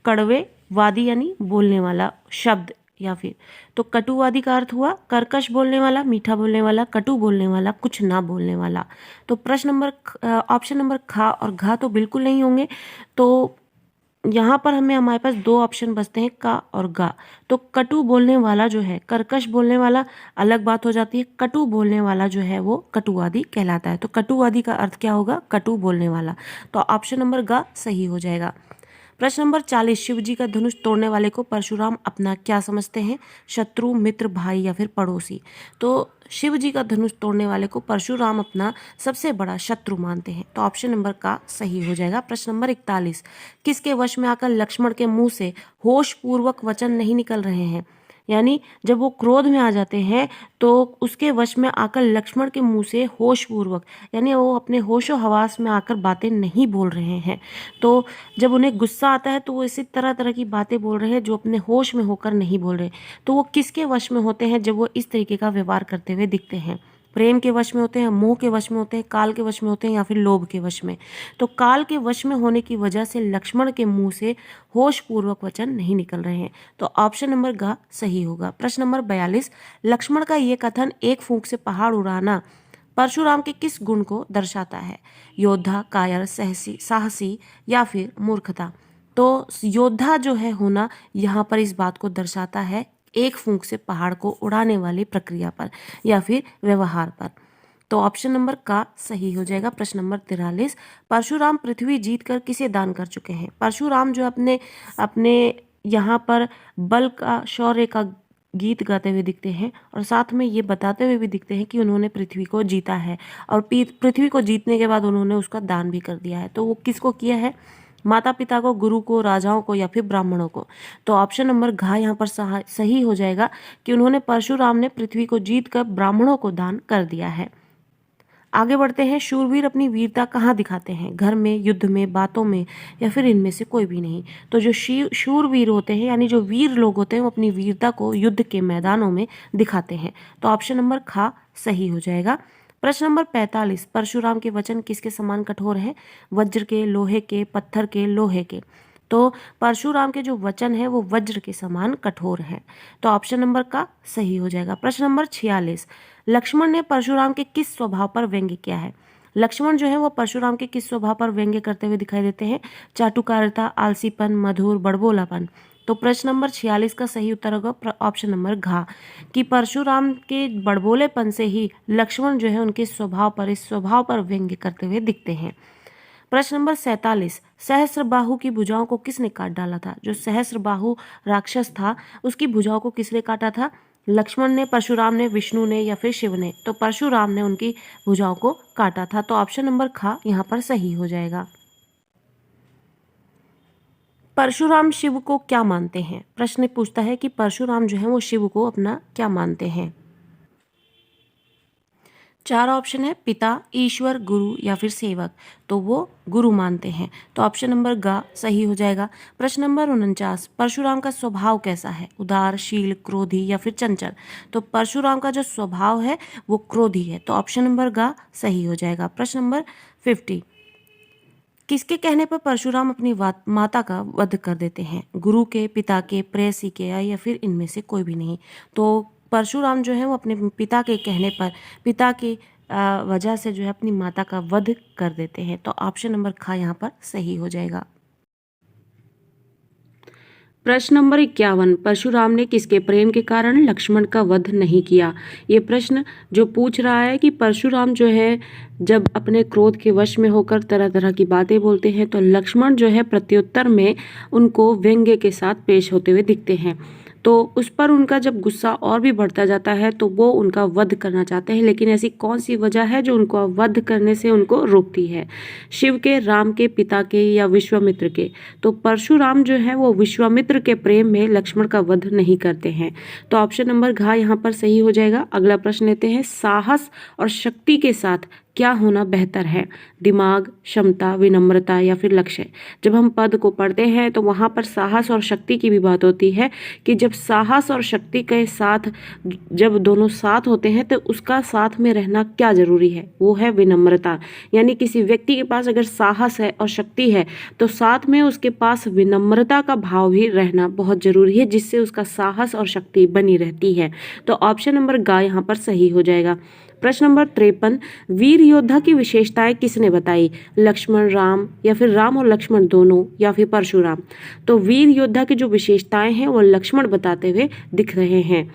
कड़वे, वादी यानी बोलने वाला शब्द या फिर, तो कटुवादी का अर्थ हुआ कर्कश बोलने वाला, मीठा बोलने वाला, कटु बोलने वाला, कुछ ना बोलने वाला। तो प्रश्न नंबर ऑप्शन नंबर ख और घ तो बिल्कुल नहीं होंगे। तो यहाँ पर हमारे पास दो ऑप्शन बचते हैं, का और गा। तो कटु बोलने वाला जो है, कर्कश बोलने वाला अलग बात हो जाती है, कटु बोलने वाला जो है वो कटुवादी कहलाता है। तो कटुवादी का अर्थ क्या होगा, कटु बोलने वाला। तो ऑप्शन नंबर गा सही हो जाएगा। प्रश्न नंबर 40, शिव जी का धनुष तोड़ने वाले को परशुराम अपना क्या समझते हैं, शत्रु, मित्र, भाई या फिर पड़ोसी। तो शिव जी का धनुष तोड़ने वाले को परशुराम अपना सबसे बड़ा शत्रु मानते हैं। तो ऑप्शन नंबर का सही हो जाएगा। प्रश्न नंबर 41, किसके वश में आकर लक्ष्मण के मुंह से होश पूर्वक वचन नहीं निकल रहे हैं। यानी जब वो क्रोध में आ जाते हैं तो उसके वश में आकर लक्ष्मण के मुंह से होश पूर्वक, यानी वो अपने होशो हवास में आकर बातें नहीं बोल रहे हैं। तो जब उन्हें गुस्सा आता है तो वो इसी तरह तरह की बातें बोल रहे हैं जो अपने होश में होकर नहीं बोल रहे। तो वो किसके वश में होते हैं जब वो इस तरीके का व्यवहार करते हुए दिखते हैं। प्रेम के वश में होते हैं, मोह के वश में होते हैं, काल के वश में होते हैं या फिर लोभ के वश में। तो काल के वश में होने की वजह से लक्ष्मण के मुंह से होश पूर्वक वचन नहीं निकल रहे हैं। तो ऑप्शन नंबर ग सही होगा। प्रश्न नंबर 42, लक्ष्मण का ये कथन एक फूंक से पहाड़ उड़ाना परशुराम के किस गुण को दर्शाता है, योद्धा, कायर, साहसी या फिर मूर्खता। तो योद्धा जो है होना यहाँ पर इस बात को दर्शाता है, एक फूंक से पहाड़ को उड़ाने वाली प्रक्रिया पर या फिर व्यवहार पर। तो ऑप्शन नंबर का सही हो जाएगा। प्रश्न नंबर 43, परशुराम पृथ्वी जीत कर किसे दान कर चुके हैं। परशुराम जो अपने अपने यहाँ पर बल का, शौर्य का गीत गाते हुए दिखते हैं और साथ में ये बताते हुए भी दिखते हैं कि उन्होंने पृथ्वी को जीता है और पृथ्वी को जीतने के बाद उन्होंने उसका दान भी कर दिया है। तो वो किसको किया है, माता पिता को, गुरु को, राजाओं को या फिर ब्राह्मणों को। तो ऑप्शन नंबर घ यहाँ पर सही हो जाएगा कि उन्होंने, परशुराम ने पृथ्वी को जीत कर ब्राह्मणों को दान कर दिया है। आगे बढ़ते हैं, शूरवीर अपनी वीरता कहाँ दिखाते हैं, घर में, युद्ध में, बातों में या फिर इनमें से कोई भी नहीं। तो जो शूरवीर होते हैं यानी जो वीर लोग होते हैं वो अपनी वीरता को युद्ध के मैदानों में दिखाते हैं। तो ऑप्शन नंबर ख सही हो जाएगा। प्रश्न नंबर 45, परशुराम के वचन किसके समान कठोर हैं, वज्र के, लोहे के, पत्थर के, लोहे के। तो परशुराम के जो वचन है वो वज्र के समान कठोर है। तो ऑप्शन नंबर का सही हो जाएगा। प्रश्न नंबर 46, लक्ष्मण ने परशुराम के किस स्वभाव पर व्यंग्य किया है। लक्ष्मण जो है वो परशुराम के किस स्वभाव पर व्यंग्य करते हुए दिखाई देते हैं, चाटुकारिता, आलसीपन, मधुर, बड़बोलापन। तो प्रश्न नंबर 46 का सही उत्तर होगा ऑप्शन नंबर घ, कि परशुराम के बड़बोलेपन से ही लक्ष्मण जो है उनके स्वभाव पर, इस स्वभाव पर व्यंग्य करते हुए दिखते हैं। प्रश्न नंबर 47, सहस्त्रबाहु की भुजाओं को किसने काट डाला था। जो सहस्त्रबाहु राक्षस था उसकी भुजाओं को किसने काटा था, लक्ष्मण ने, परशुराम ने, विष्णु ने या फिर शिव ने। तो परशुराम ने उनकी भुजाओं को काटा था। तो ऑप्शन नंबर ख यहाँ पर सही हो जाएगा। परशुराम शिव को क्या मानते हैं। प्रश्न पूछता है कि परशुराम जो है वो शिव को अपना क्या मानते हैं। 4 ऑप्शन है, पिता, ईश्वर, गुरु या फिर सेवक। तो वो गुरु मानते हैं। तो ऑप्शन नंबर ग सही हो जाएगा। प्रश्न नंबर 49, परशुराम का स्वभाव कैसा है, उदारशील, क्रोधी या फिर चंचल। तो परशुराम का जो स्वभाव है वो क्रोधी है। तो ऑप्शन नंबर ग सही हो जाएगा। प्रश्न नंबर 50, किसके कहने पर परशुराम अपनी माता का वध कर देते हैं, गुरु के, पिता के, प्रेयसी के या फिर इनमें से कोई भी नहीं। तो परशुराम जो है वो अपने पिता के कहने पर, पिता की वजह से जो है अपनी माता का वध कर देते हैं। तो ऑप्शन नंबर ख यहाँ पर सही हो जाएगा। प्रश्न नंबर 51, परशुराम ने किसके प्रेम के कारण लक्ष्मण का वध नहीं किया। ये प्रश्न जो पूछ रहा है कि परशुराम जो है जब अपने क्रोध के वश में होकर तरह तरह की बातें बोलते हैं तो लक्ष्मण जो है प्रत्युत्तर में उनको व्यंग्य के साथ पेश होते हुए दिखते हैं। तो उस पर उनका जब गुस्सा और भी बढ़ता जाता है तो वो उनका वध करना चाहते हैं, लेकिन ऐसी कौन सी वजह है जो उनको वध करने से उनको रोकती है, शिव के, राम के, पिता के या विश्वामित्र के। तो परशुराम जो है वो विश्वामित्र के प्रेम में लक्ष्मण का वध नहीं करते हैं। तो ऑप्शन नंबर घ यहाँ पर सही हो जाएगा। अगला प्रश्न लेते हैं, साहस और शक्ति के साथ क्या होना बेहतर है, दिमाग, क्षमता, विनम्रता या फिर लक्ष्य। जब हम पद को पढ़ते हैं तो वहाँ पर साहस और शक्ति की भी बात होती है कि जब साहस और शक्ति के साथ, जब दोनों साथ होते हैं तो उसका साथ में रहना क्या जरूरी है, वो है विनम्रता। यानी किसी व्यक्ति के पास अगर साहस है और शक्ति है तो साथ में उसके पास विनम्रता का भाव भी रहना बहुत जरूरी है, जिससे उसका साहस और शक्ति बनी रहती है। तो ऑप्शन नंबर ग यहाँ पर सही हो जाएगा। प्रश्न नंबर 53, वीर योद्धा की विशेषताएं किसने बताई? लक्ष्मण, राम, या फिर राम और लक्ष्मण दोनों, या फिर परशुराम? तो वीर योद्धा की जो विशेषताएं हैं वो लक्ष्मण बताते हुए दिख रहे हैं।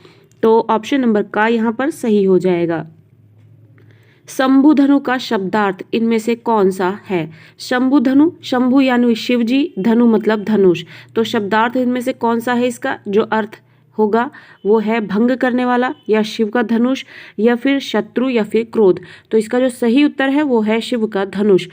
तो ऑप्शन नंबर का यहाँ पर सही हो जाएगा। शंभु का शब्दार्थ इनमें से कौन सा है? शंभु धनु, शंभु यानी शिव जी, धनु मतलब धनुष। तो शब्दार्थ इनमें से कौन सा है? इसका जो अर्थ होगा वो है भंग करने वाला, या शिव का धनुष, या फिर शत्रु, या फिर क्रोध। तो इसका जो सही उत्तर है वो है शिव का धनुष।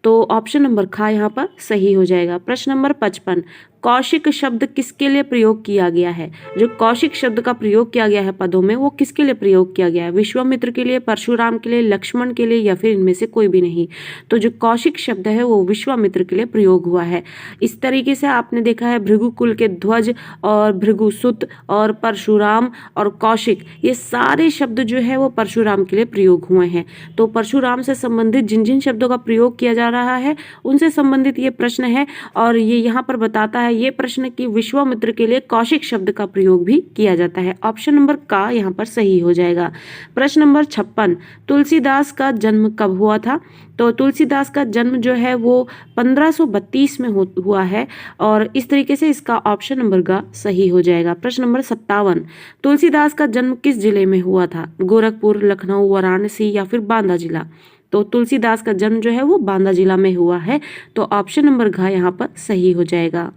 तो ऑप्शन नंबर खा यहाँ पर सही हो जाएगा। प्रश्न नंबर 55, कौशिक शब्द किसके लिए प्रयोग किया गया है? जो कौशिक शब्द का प्रयोग किया गया है पदों में, वो किसके लिए प्रयोग किया गया है? विश्वामित्र के लिए, परशुराम के लिए, लक्ष्मण के लिए, या फिर इनमें से कोई भी नहीं? तो जो कौशिक शब्द है वो विश्वामित्र के लिए प्रयोग हुआ है। इस तरीके से आपने देखा है भृगुकुल के ध्वज और भृगुसुत और परशुराम और कौशिक, ये सारे शब्द जो है वो परशुराम के लिए प्रयोग हुए हैं। तो परशुराम से संबंधित जिन जिन शब्दों का प्रयोग किया जा रहा है उनसे संबंधित ये प्रश्न है, और ये यहाँ पर बताता है ये प्रश्न कि विश्वामित्र के लिए कौशिक शब्द का प्रयोग भी किया जाता है। ऑप्शन नंबर का यहाँ पर सही हो जाएगा। प्रश्न नंबर 56, तुलसीदास का जन्म कब हुआ था? तो तुलसीदास का जन्म जो है वो 1532 में हुआ है, और इस तरीके से इसका ऑप्शन नंबर का सही हो जाएगा। प्रश्न नंबर 57, तुलसीदास का जन्म किस जिले में हुआ था? गोरखपुर, लखनऊ, वाराणसी, या फिर बांदा जिला? तो तुलसीदास का जन्म जो है वो बांदा जिला में हुआ है। तो ऑप्शन नंबर घ यहाँ पर सही हो जाएगा।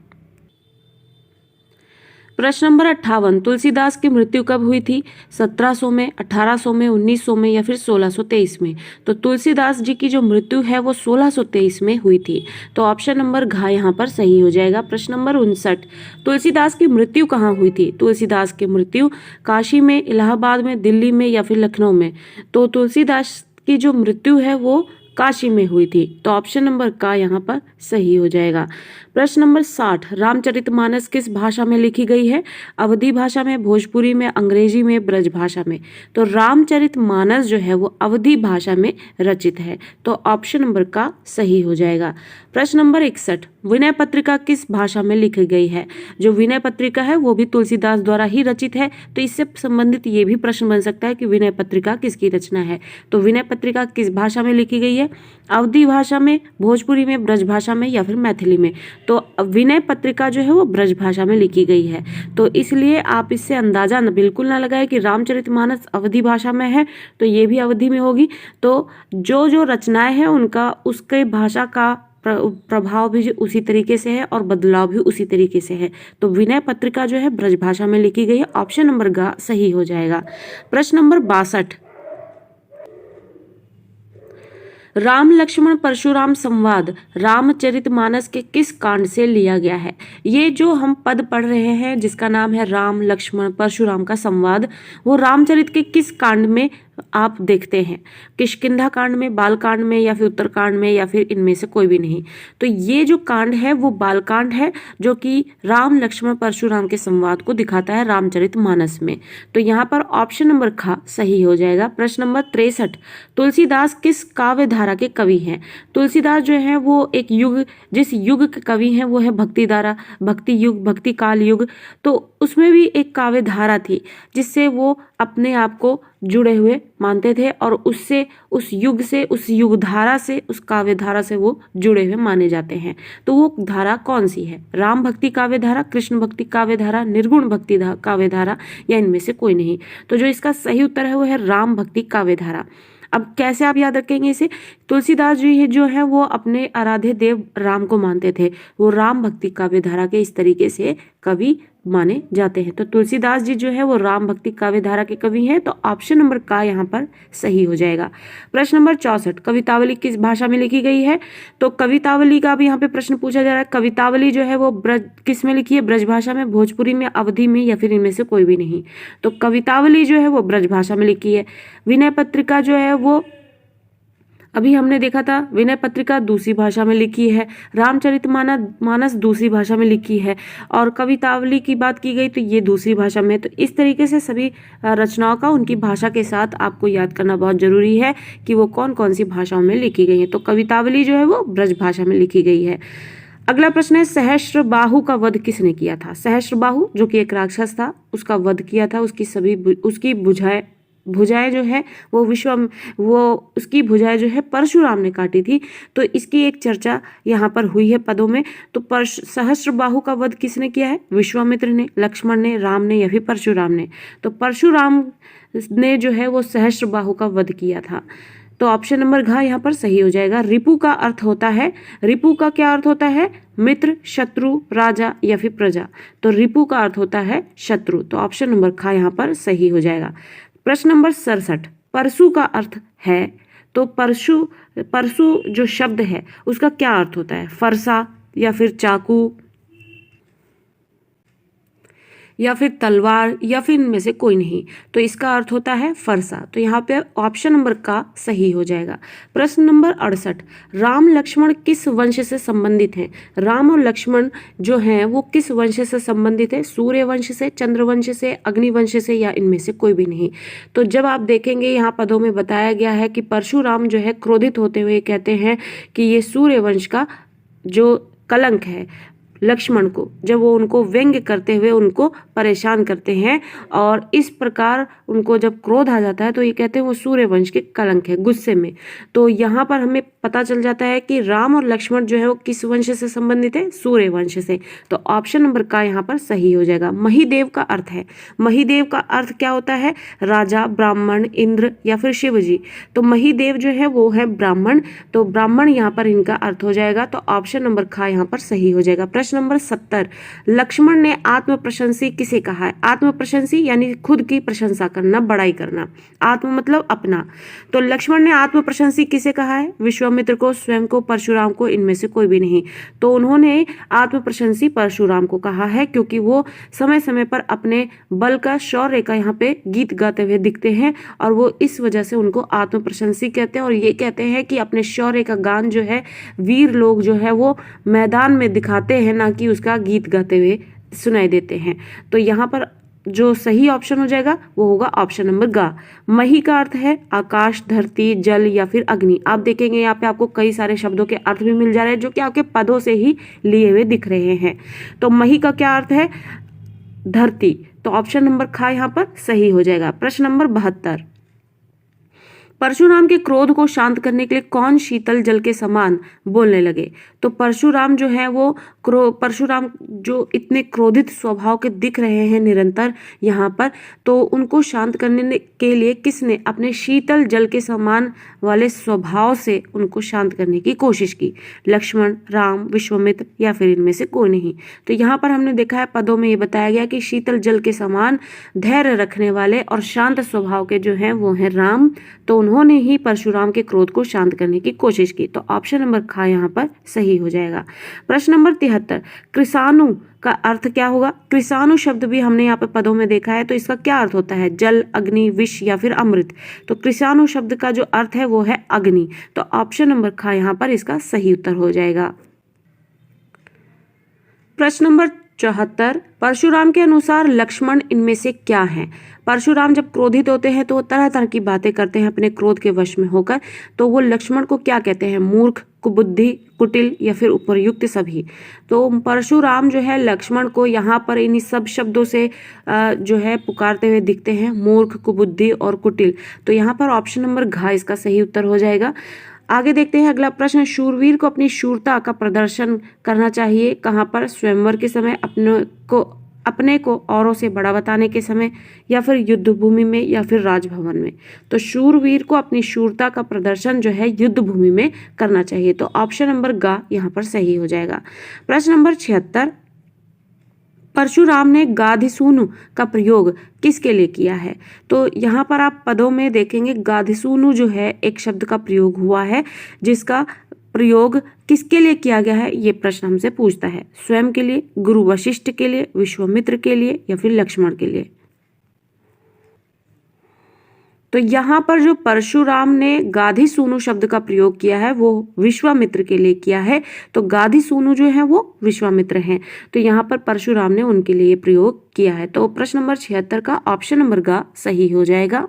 प्रश्न नंबर 58, तुलसीदास की मृत्यु कब हुई थी? 1700 में, 1800 में, 1900 में, या फिर 1623 में? तो तुलसीदास जी की जो मृत्यु है वो 1623 में हुई थी। तो ऑप्शन नंबर घ यहाँ पर सही हो जाएगा। प्रश्न नंबर 59, तुलसीदास की मृत्यु कहाँ हुई थी? तुलसीदास की मृत्यु काशी में, इलाहाबाद में, दिल्ली में, या फिर लखनऊ में? तो तुलसीदास की जो मृत्यु है वो काशी में हुई थी। तो ऑप्शन नंबर का यहाँ पर सही हो जाएगा। प्रश्न नंबर 60, रामचरितमानस किस भाषा में लिखी गई है? अवधी भाषा में, भोजपुरी में, अंग्रेजी में, ब्रज भाषा में? तो रामचरितमानस जो है वो अवधी भाषा में रचित है। तो ऑप्शन नंबर का सही हो जाएगा। प्रश्न नंबर 61, विनय पत्रिका किस भाषा में लिखी गई है? जो विनय पत्रिका है वो भी तुलसीदास द्वारा ही रचित है। तो इससे संबंधित ये भी प्रश्न बन सकता है कि विनय पत्रिका किसकी रचना है? तो विनय पत्रिका किस भाषा में लिखी गई है? अवधी भाषा में, भोजपुरी में, ब्रज भाषा में, या फिर मैथिली में? तो विनय पत्रिका जो है वो ब्रज भाषा में लिखी गई है। तो इसलिए आप इससे अंदाजा बिल्कुल ना लगाए कि रामचरितमानस अवधी भाषा में है तो ये भी अवधी में होगी। तो जो जो रचनाएं हैं उनका उसके भाषा का प्रभाव भी उसी तरीके से है और बदलाव भी उसी तरीके से है। तो विनय पत्रिका जो है ब्रज भाषा में लिखी गई है। ऑप्शन नंबर ग सही हो जाएगा। प्रश्न नंबर 62, राम लक्ष्मण परशुराम संवाद रामचरितमानस के किस कांड से लिया गया है? ये जो हम पद पढ़ रहे हैं जिसका नाम है राम लक्ष्मण परशुराम का संवाद, वो रामचरित के किस कांड में आप देखते हैं? किष्किंधा कांड में, बाल कांड में, या फिर उत्तर कांड में, या फिर इनमें से कोई भी नहीं? तो ये जो कांड है वो बाल कांड है जो कि राम लक्ष्मण परशुराम के संवाद को दिखाता है रामचरितमानस में। तो यहाँ पर ऑप्शन नंबर ख सही हो जाएगा। प्रश्न नंबर 63, तुलसीदास किस काव्य धारा के कवि हैं? तुलसीदास जो है वो एक युग, जिस युग के कवि हैं वो है भक्ति धारा, भक्ति युग, भक्ति काल युग। तो उसमें भी एक काव्य धारा थी जिससे वो अपने आप को जुड़े हुए मानते थे और उससे, उस युग से, उस युग धारा से, उस काव्य धारा से वो जुड़े हुए माने जाते हैं। तो वो धारा कौन सी है? राम भक्ति काव्य धारा, कृष्ण भक्ति काव्य धारा, निर्गुण भक्ति काव्य धारा, या इनमें से कोई नहीं? तो जो इसका सही उत्तर है वो है राम भक्ति काव्य धारा। अब कैसे आप याद रखेंगे इसे? तुलसीदास जी जो है वो अपने आराध्य देव राम को मानते थे, वो राम भक्ति काव्य धारा के इस तरीके से कवि माने जाते हैं। तो तुलसीदास जी जो है वो राम भक्ति काव्य धारा के कवि हैं। तो ऑप्शन नंबर का यहाँ पर सही हो जाएगा। प्रश्न नंबर 64, कवितावली किस भाषा में लिखी गई है? तो कवितावली का भी यहाँ पे प्रश्न पूछा जा रहा है। कवितावली जो है वो ब्रज किस में लिखी है? ब्रज भाषा में, भोजपुरी में, अवधी में, या फिर इनमें से कोई भी नहीं? तो कवितावली जो है वो ब्रज भाषा में लिखी है। विनय पत्रिका जो है वो अभी हमने देखा था, विनय पत्रिका दूसरी भाषा में लिखी है, रामचरितमानस दूसरी भाषा में लिखी है, और कवितावली की बात की गई तो ये दूसरी भाषा में। तो इस तरीके से सभी रचनाओं का उनकी भाषा के साथ आपको याद करना बहुत जरूरी है कि वो कौन कौन सी भाषाओं में लिखी गई है। तो कवितावली जो है वो ब्रज भाषा में लिखी गई है। अगला प्रश्न है, सहस्त्रबाहु का वध किसने किया था? सहस्त्रबाहु जो कि एक राक्षस था, उसका वध किया था, उसकी भुजाएं भुजाएं जो है वो उसकी भुजाएं जो है परशुराम ने काटी थी। तो इसकी एक चर्चा यहाँ पर हुई है पदों में। तो सहस्त्रबाहु का वध किसने किया है? विश्वामित्र ने, लक्ष्मण ने, राम ने या फिर परशुराम ने? तो परशुराम ने जो है वो सहस्त्रबाहु का वध किया था। तो ऑप्शन नंबर घ यहाँ पर सही हो जाएगा। रिपु का अर्थ होता है, रिपु का क्या अर्थ होता है? मित्र, शत्रु, राजा या फिर प्रजा। तो रिपु का अर्थ होता है शत्रु। तो ऑप्शन नंबर ख यहाँ पर सही हो जाएगा। प्रश्न नंबर 67, परशु का अर्थ है। तो परशु जो शब्द है उसका क्या अर्थ होता है? फरसा या फिर चाकू या फिर तलवार या फिर इनमें से कोई नहीं। तो इसका अर्थ होता है फरसा। तो यहाँ पे ऑप्शन नंबर का सही हो जाएगा। प्रश्न नंबर 68, राम लक्ष्मण किस वंश से संबंधित हैं? राम और लक्ष्मण जो हैं वो किस वंश से संबंधित है? सूर्य वंश से, चंद्र वंश से, अग्नि वंश से या इनमें से कोई भी नहीं। तो जब आप देखेंगे यहाँ पदों में बताया गया है कि परशुराम जो है क्रोधित होते हुए कहते हैं कि ये सूर्य वंश का जो कलंक है लक्ष्मण को, जब वो उनको व्यंग्य करते हुए उनको परेशान करते हैं और इस प्रकार उनको जब क्रोध आ जाता है तो ये कहते हैं वो सूर्य वंश के कलंक है, गुस्से में। तो यहाँ पर हमें पता चल जाता है कि राम और लक्ष्मण जो है वो किस वंश से संबंधित है? सूर्य वंश से। तो ऑप्शन नंबर का यहाँ पर सही हो जाएगा। महिदेव का अर्थ है, महिदेव का अर्थ क्या होता है? राजा, ब्राह्मण, इंद्र या फिर शिव जी। तो महिदेव जो है वो है ब्राह्मण। तो ब्राह्मण यहाँ पर इनका अर्थ हो जाएगा। तो ऑप्शन नंबर खा यहाँ पर सही हो जाएगा। प्रश्न नंबर 70, लक्ष्मण ने आत्म प्रशंसी किसे कहा है? आत्म प्रशंसी यानी खुद की प्रशंसा करना, बड़ाई करना। आत्म मतलब अपना। तो लक्ष्मण ने आत्म प्रशंसी किसे कहा है? विश्वामित्र को, स्वयं को, परशुराम को, इनमें से कोई भी नहीं। तो उन्होंने आत्म प्रशंसी परशुराम को कहा है क्योंकि वो समय समय पर अपने बल का, शौर्य का यहाँ पे गीत गाते हुए दिखते हैं और वो इस वजह से उनको आत्म प्रशंसी कहते हैं। और ये कहते हैं कि अपने शौर्य का गान जो है वीर लोग जो है वो मैदान में दिखाते हैं, ना कि उसका गीत गाते हुए सुनाई देते हैं। तो यहाँ पर जो सही ऑप्शन हो जाएगा वो होगा ऑप्शन नंबर ग। मही का अर्थ है आकाश, धरती, जल या फिर अग्नि। आप देखेंगे यहाँ पे आपको कई सारे शब्दों के अर्थ भी मिल जा रहे हैं जो कि आपके पदों से ही लिए हुए दिख रहे हैं। तो मही का क्या अर्थ है? धरती। तो ऑप्शन नंबर खा यहाँ पर सही हो जाएगा। प्रश्न नंबर 72, परशुराम के क्रोध को शांत करने के लिए कौन शीतल जल के समान बोलने लगे? तो परशुराम जो है वो परशुराम जो इतने क्रोधित स्वभाव के दिख रहे हैं निरंतर यहाँ पर, तो उनको शांत करने के लिए किसने अपने शीतल जल के समान वाले स्वभाव से उनको शांत करने की कोशिश की? लक्ष्मण, राम, विश्वामित्र या फिर इनमें से कोई नहीं। तो यहाँ पर हमने देखा है पदों में ये बताया गया कि शीतल जल के समान धैर्य रखने वाले और शांत स्वभाव के जो हैं वो हैं राम। तो उन्होंने ही परशुराम के क्रोध को शांत करने की कोशिश की। तो ऑप्शन नंबर खा यहाँ पर सही हो जाएगा। प्रश्न नंबर 73, कृषाणु का अर्थ क्या होगा? कृषाणु शब्द भी हमने यहाँ पे पदों में देखा है। तो इसका क्या अर्थ होता है? जल, अग्नि, विष या फिर अमृत। तो कृषाणु शब्द का जो अर्थ है वो है अग्नि। तो ऑप्शन नंबर खा यहाँ पर इसका सही उत्तर हो जाएगा। प्रश्न नंबर 74, परशुराम के अनुसार लक्ष्मण इनमें से क्या है? परशुराम जब क्रोधित होते हैं तो वो तरह तरह की बातें करते हैं अपने क्रोध के वश में होकर। तो वो लक्ष्मण को क्या कहते हैं? मूर्ख, कुबुद्धि, कुटिल या फिर उपर्युक्त सभी। तो परशुराम जो है लक्ष्मण को यहाँ पर इन्हीं सब शब्दों से जो है पुकारते हुए दिखते हैं, मूर्ख, कुबुद्धि और कुटिल। तो यहाँ पर ऑप्शन नंबर घ इसका सही उत्तर हो जाएगा। आगे देखते हैं अगला प्रश्न, शूरवीर को अपनी शूरता का प्रदर्शन करना चाहिए कहाँ पर? स्वयंवर के समय, अपने को औरों से बड़ा बताने के समय या फिर युद्ध भूमि में या फिर राजभवन में। तो शूरवीर को अपनी शूरता का प्रदर्शन जो है युद्ध भूमि में करना चाहिए। तो ऑप्शन नंबर ग यहाँ पर सही हो जाएगा। प्रश्न नंबर 76, परशुराम ने गाधिसूनु का प्रयोग किसके लिए किया है? तो यहाँ पर आप पदों में देखेंगे गाधिसूनु जो है एक शब्द का प्रयोग हुआ है, जिसका प्रयोग किसके लिए किया गया है ये प्रश्न हमसे पूछता है। स्वयं के लिए, गुरु वशिष्ठ के लिए, विश्वामित्र के लिए या फिर लक्ष्मण के लिए। तो यहाँ पर जो परशुराम ने गाधिसूनु शब्द का प्रयोग किया है वो विश्वामित्र के लिए किया है। तो गाधिसूनु जो है वो विश्वामित्र हैं। तो यहाँ पर परशुराम ने उनके लिए प्रयोग किया है। तो प्रश्न नंबर 76 का ऑप्शन नंबर ग सही हो जाएगा।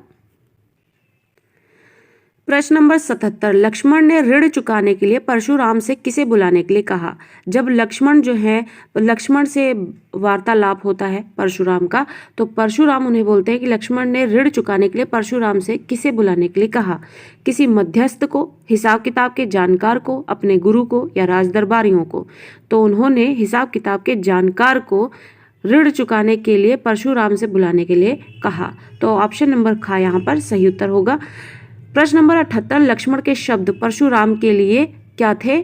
प्रश्न नंबर 77, लक्ष्मण ने ऋण चुकाने के लिए परशुराम से किसे बुलाने के लिए कहा। जब लक्ष्मण जो है, लक्ष्मण से वार्तालाप होता है परशुराम का, तो परशुराम उन्हें बोलते हैं कि लक्ष्मण ने ऋण चुकाने के लिए परशुराम से किसे बुलाने के लिए कहा। किसी मध्यस्थ को, हिसाब किताब के जानकार को, अपने गुरु को, या राजदरबारियों को। तो उन्होंने हिसाब किताब के जानकार को ऋण चुकाने के लिए परशुराम से बुलाने के लिए कहा। तो ऑप्शन नंबर ख यहाँ पर सही उत्तर होगा। प्रश्न नंबर 78, लक्ष्मण के शब्द परशुराम के लिए क्या थे।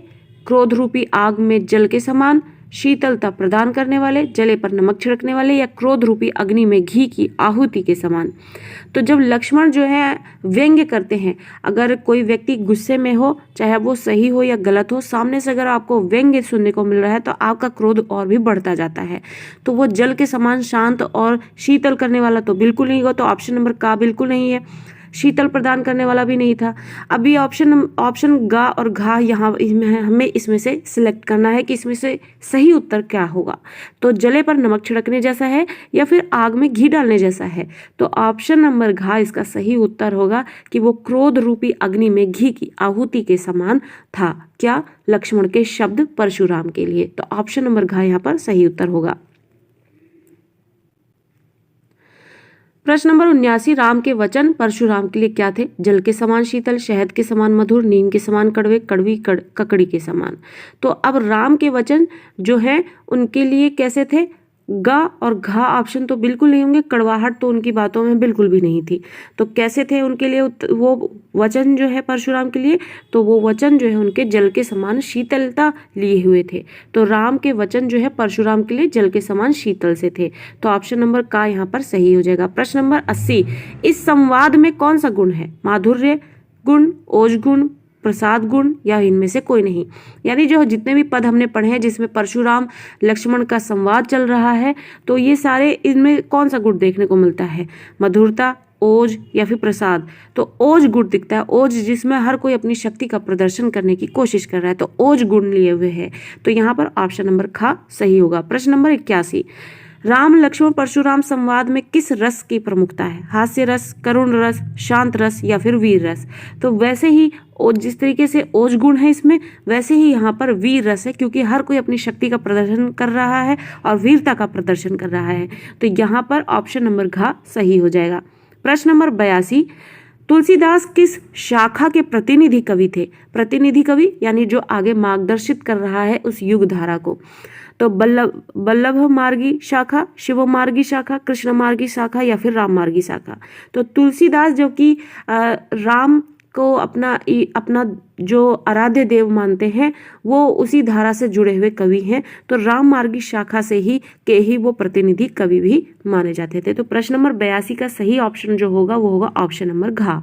क्रोध रूपी आग में जल के समान, शीतलता प्रदान करने वाले, जले पर नमक छिड़कने वाले, या क्रोध रूपी अग्नि में घी की आहुति के समान। तो जब लक्ष्मण जो है व्यंग्य करते हैं, अगर कोई व्यक्ति गुस्से में हो, चाहे वो सही हो या गलत हो, सामने से अगर आपको व्यंग्य सुनने को मिल रहा है तो आपका क्रोध और भी बढ़ता जाता है। तो वो जल के समान शांत और शीतल करने वाला तो बिल्कुल नहीं होगा। तो ऑप्शन नंबर का बिल्कुल नहीं है। शीतल प्रदान करने वाला भी नहीं था। अभी ऑप्शन गा और घा यहाँ हमें इसमें से सिलेक्ट करना है कि इसमें से सही उत्तर क्या होगा। तो जले पर नमक छिड़कने जैसा है या फिर आग में घी डालने जैसा है। तो ऑप्शन नंबर घा इसका सही उत्तर होगा कि वो क्रोध रूपी अग्नि में घी की आहुति के समान था। क्या, लक्ष्मण के शब्द परशुराम के लिए। तो ऑप्शन नंबर घा यहाँ पर सही उत्तर होगा। प्रश्न नंबर 79, राम के वचन परशुराम के लिए क्या थे। जल के समान शीतल, शहद के समान मधुर, नीम के समान कड़वे, ककड़ी के समान। तो अब राम के वचन जो है उनके लिए कैसे थे। गा और घा ऑप्शन तो बिल्कुल नहीं होंगे। कड़वाहट तो उनकी बातों में बिल्कुल भी नहीं थी। तो कैसे थे उनके लिए वो वचन जो है परशुराम के लिए। तो वो वचन जो है उनके जल के समान शीतलता लिए हुए थे। तो राम के वचन जो है परशुराम के लिए जल के समान शीतल से थे। तो ऑप्शन नंबर का यहाँ पर सही हो जाएगा। प्रश्न नंबर 80, इस संवाद में कौन सा गुण है। माधुर्य गुण, ओज गुण, प्रसाद गुण, या इनमें से कोई नहीं। यानी जो जितने भी पद हमने पढ़े हैं जिसमें परशुराम लक्ष्मण का संवाद चल रहा है, तो ये सारे इनमें कौन सा गुण देखने को मिलता है। मधुरता, ओज, या फिर प्रसाद। तो ओज गुण दिखता है। ओज जिसमें हर कोई अपनी शक्ति का प्रदर्शन करने की कोशिश कर रहा है, तो ओज गुण लिए हुए है। तो यहाँ पर ऑप्शन नंबर ख सही होगा। प्रश्न नंबर 81, राम लक्ष्मण परशुराम संवाद में किस रस की प्रमुखता है। हास्य रस, करुण रस, शांत रस, या फिर वीर रस। तो वैसे ही जिस तरीके से ओज गुण है इसमें, वैसे ही यहाँ पर वीर रस है, क्योंकि हर कोई अपनी शक्ति का प्रदर्शन कर रहा है और वीरता का प्रदर्शन कर रहा है। तो यहाँ पर ऑप्शन नंबर घ सही हो जाएगा। प्रश्न नंबर 82, तुलसीदास किस शाखा के प्रतिनिधि कवि थे। प्रतिनिधि कवि यानी जो आगे मार्गदर्शित कर रहा है उस युग धारा को। तो बल्लभ मार्गी शाखा, शिव मार्गी शाखा, कृष्ण मार्गी शाखा, या फिर राम मार्गी शाखा। तो तुलसीदास जो कि राम को अपना जो आराध्य देव मानते हैं, वो उसी धारा से जुड़े हुए कवि हैं। तो राम मार्गी शाखा से ही वो प्रतिनिधि कवि भी माने जाते थे। तो प्रश्न नंबर 82 का सही ऑप्शन जो होगा वो होगा ऑप्शन नंबर घ।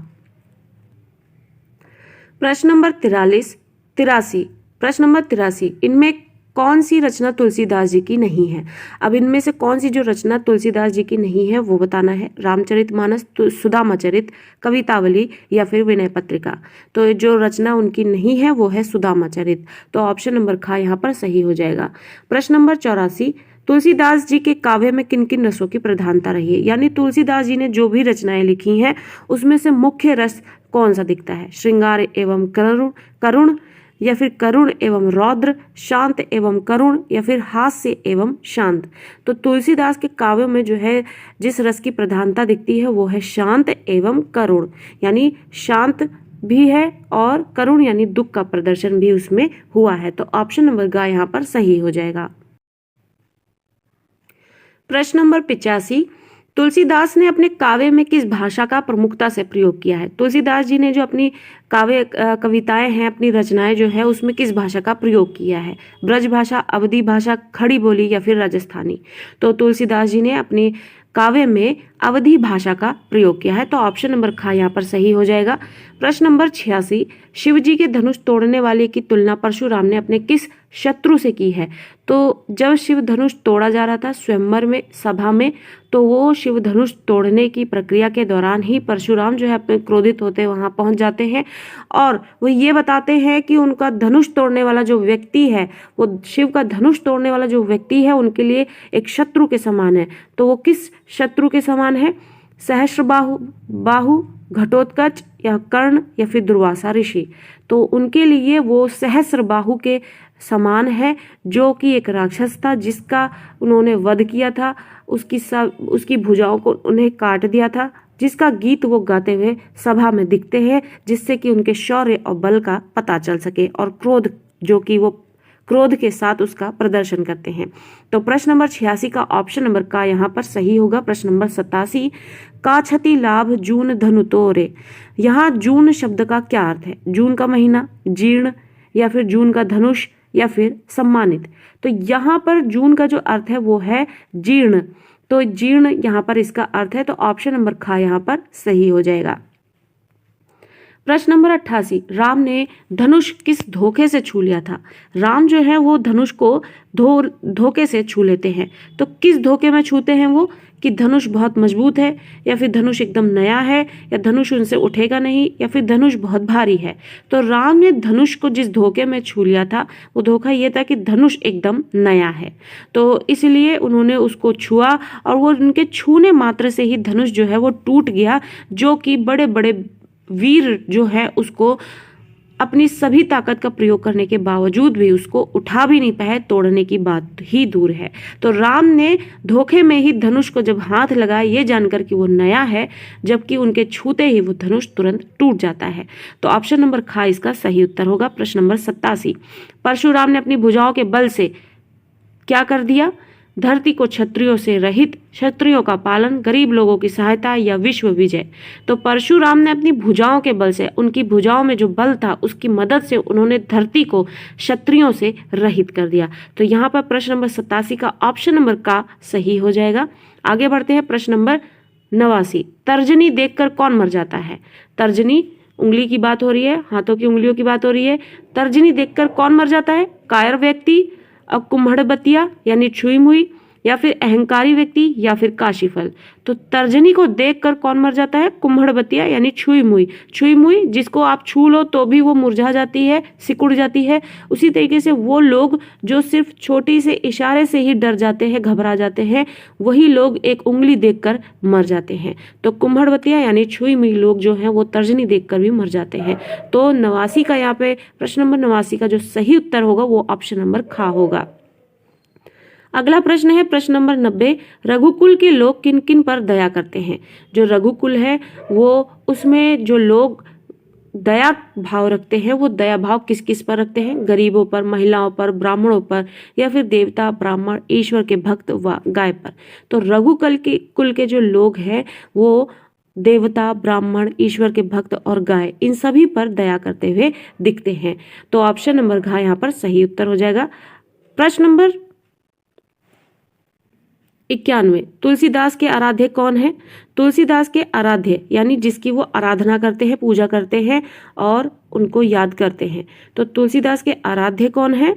प्रश्न नंबर 83, प्रश्न नंबर 83, इनमें कौन सी रचना तुलसीदास जी की नहीं है। अब इनमें से कौन सी जो रचना तुलसीदास जी की नहीं है वो बताना है। रामचरितमानस, सुदामाचरित, कवितावली, या फिर विनय पत्रिका। तो जो रचना उनकी नहीं है वो है सुदामाचरित। तो ऑप्शन नंबर ख यहाँ पर सही हो जाएगा। प्रश्न नंबर 84, तुलसीदास जी के काव्य में किन किन रसों की प्रधानता रही है। यानी तुलसीदास जी ने जो भी रचनाएं लिखी हैं उसमें से मुख्य रस कौन सा दिखता है। श्रृंगार एवं करुण, या फिर करुण एवं रौद्र, शांत एवं करुण, या फिर हास्य एवं शांत। तो तुलसीदास के काव्यों में जो है जिस रस की प्रधानता दिखती है वो है शांत एवं करुण। यानी शांत भी है और करुण यानी दुख का प्रदर्शन भी उसमें हुआ है। तो ऑप्शन नंबर ग यहाँ पर सही हो जाएगा। प्रश्न नंबर 85, तुलसीदास ने अपने काव्य में किस भाषा का प्रमुखता से प्रयोग किया है। तुलसीदास जी ने जो अपनी काव्य कविताएं हैं, अपनी रचनाएं जो है उसमें किस भाषा का प्रयोग किया है। ब्रज भाषा, अवधी भाषा, खड़ी बोली, या फिर राजस्थानी। तो तुलसीदास जी ने अपनी काव्य में अवधी भाषा का प्रयोग किया है। तो ऑप्शन नंबर ख यहाँ पर सही हो जाएगा। प्रश्न नंबर 86, शिवजी के धनुष तोड़ने वाले की तुलना परशुराम ने अपने किस शत्रु से की है। तो जब शिव धनुष तोड़ा जा रहा था स्वयंवर में, सभा में, तो वो शिव धनुष तोड़ने की प्रक्रिया के दौरान ही परशुराम जो है अपने क्रोधित होते वहां पहुंच जाते हैं और वो ये बताते हैं कि उनका धनुष तोड़ने वाला जो व्यक्ति है, वो शिव का धनुष तोड़ने वाला जो व्यक्ति है उनके लिए एक शत्रु के समान है। तो वो किस शत्रु के समान है। सहस्रबाहु, बाहु, घटोत्कच या कर्ण या फिर दुर्वासा ऋषि। तो उनके लिए वो सहस्रबाहु के समान है, जो कि एक राक्षस था जिसका उन्होंने वध किया था, उसकी भुजाओं को उन्हें काट दिया था, जिसका गीत वो गाते हुए सभा में दिखते हैं, जिससे कि उनके शौर्य और बल का पता चल सके, और क्रोध जो कि वो क्रोध के साथ उसका प्रदर्शन करते हैं। तो प्रश्न नंबर 86 का ऑप्शन नंबर का यहाँ पर सही होगा। प्रश्न नंबर 87, का क्षति लाभ जून धनु तोरे। यहाँ जून शब्द का क्या अर्थ है? जून का महीना, जीर्ण, या फिर जून का धनुष, या फिर सम्मानित। तो यहाँ पर जून का जो अर्थ है वो है जीर्ण। तो जीर्ण यहाँ पर इसका अर्थ है, तो ऑप्शन नंबर खा यहाँ पर सही हो जाएगा। प्रश्न नंबर 88, राम ने धनुष किस धोखे से छू लिया था? राम जो है वो धनुष को धोखे से छू लेते हैं। तो किस धोखे में छूते हैं वो? कि धनुष बहुत मजबूत है, या फिर धनुष एकदम नया है, या धनुष उनसे उठेगा नहीं, या फिर धनुष बहुत भारी है। तो राम ने धनुष को जिस धोखे में छू लिया था वो धोखा ये था कि धनुष एकदम नया है, तो इसलिए उन्होंने उसको छुआ, और वो उनके छूने मात्र से ही धनुष जो है वो टूट गया, जो कि बड़े बड़े वीर जो है उसको अपनी सभी ताकत का प्रयोग करने के बावजूद भी उसको उठा भी नहीं पाए, तोड़ने की बात ही दूर है। तो राम ने धोखे में ही धनुष को जब हाथ लगाया, ये जानकर कि वो नया है, जबकि उनके छूते ही वो धनुष तुरंत टूट जाता है। तो ऑप्शन नंबर खा इसका सही उत्तर होगा। प्रश्न नंबर 87, परशुराम ने अपनी भुजाओं के बल से क्या कर दिया? धरती को क्षत्रियों से रहित, क्षत्रियों का पालन, गरीब लोगों की सहायता, या विश्व विजय। तो परशुराम ने अपनी भुजाओं के बल से, उनकी भुजाओं में जो बल था उसकी मदद से उन्होंने धरती को क्षत्रियों से रहित कर दिया। तो यहाँ पर प्रश्न नंबर 87 का ऑप्शन नंबर का सही हो जाएगा। आगे बढ़ते हैं। प्रश्न नंबर 89, तर्जनी देखकर कौन मर जाता है? तर्जनी उंगली की बात हो रही है, हाथों की उंगलियों की बात हो रही है। तर्जनी देखकर कौन मर जाता है? कायर व्यक्ति, कुम्हड़बतिया यानी छुई मुई, या फिर अहंकारी व्यक्ति, या फिर काशीफल। तो तर्जनी को देखकर कौन मर जाता है? कुम्हड़बतिया यानी छुई मुई। छुई मुई जिसको आप छू लो तो भी वो मुरझा जाती है, सिकुड़ जाती है। उसी तरीके से वो लोग जो सिर्फ छोटी से इशारे से ही डर जाते हैं, घबरा जाते हैं, वही लोग एक उंगली देखकर मर जाते हैं। तो कुम्हड़बतिया यानी छुई मुई लोग जो हैं वो तर्जनी देखकर भी मर जाते हैं। तो 89 का यहाँ पे प्रश्न नंबर 89 का जो सही उत्तर होगा वो ऑप्शन नंबर खा होगा। अगला प्रश्न है प्रश्न नंबर 90, रघुकुल के लोग किन किन पर दया करते हैं? जो रघुकुल है वो उसमें जो लोग दया भाव रखते हैं वो दया भाव किस किस पर रखते हैं? गरीबों पर, महिलाओं पर, ब्राह्मणों पर, या फिर देवता, ब्राह्मण, ईश्वर के भक्त व गाय पर। तो रघुकुल के कुल के जो लोग हैं वो देवता, ब्राह्मण, ईश्वर के भक्त और गाय, इन सभी पर दया करते हुए दिखते हैं। तो ऑप्शन नंबर घ यहाँ पर सही उत्तर हो जाएगा। प्रश्न नंबर 91, तुलसीदास के आराध्य कौन है? तुलसीदास के आराध्य यानी जिसकी वो आराधना करते हैं, पूजा करते हैं और उनको याद करते हैं। तो तुलसीदास के आराध्य कौन है?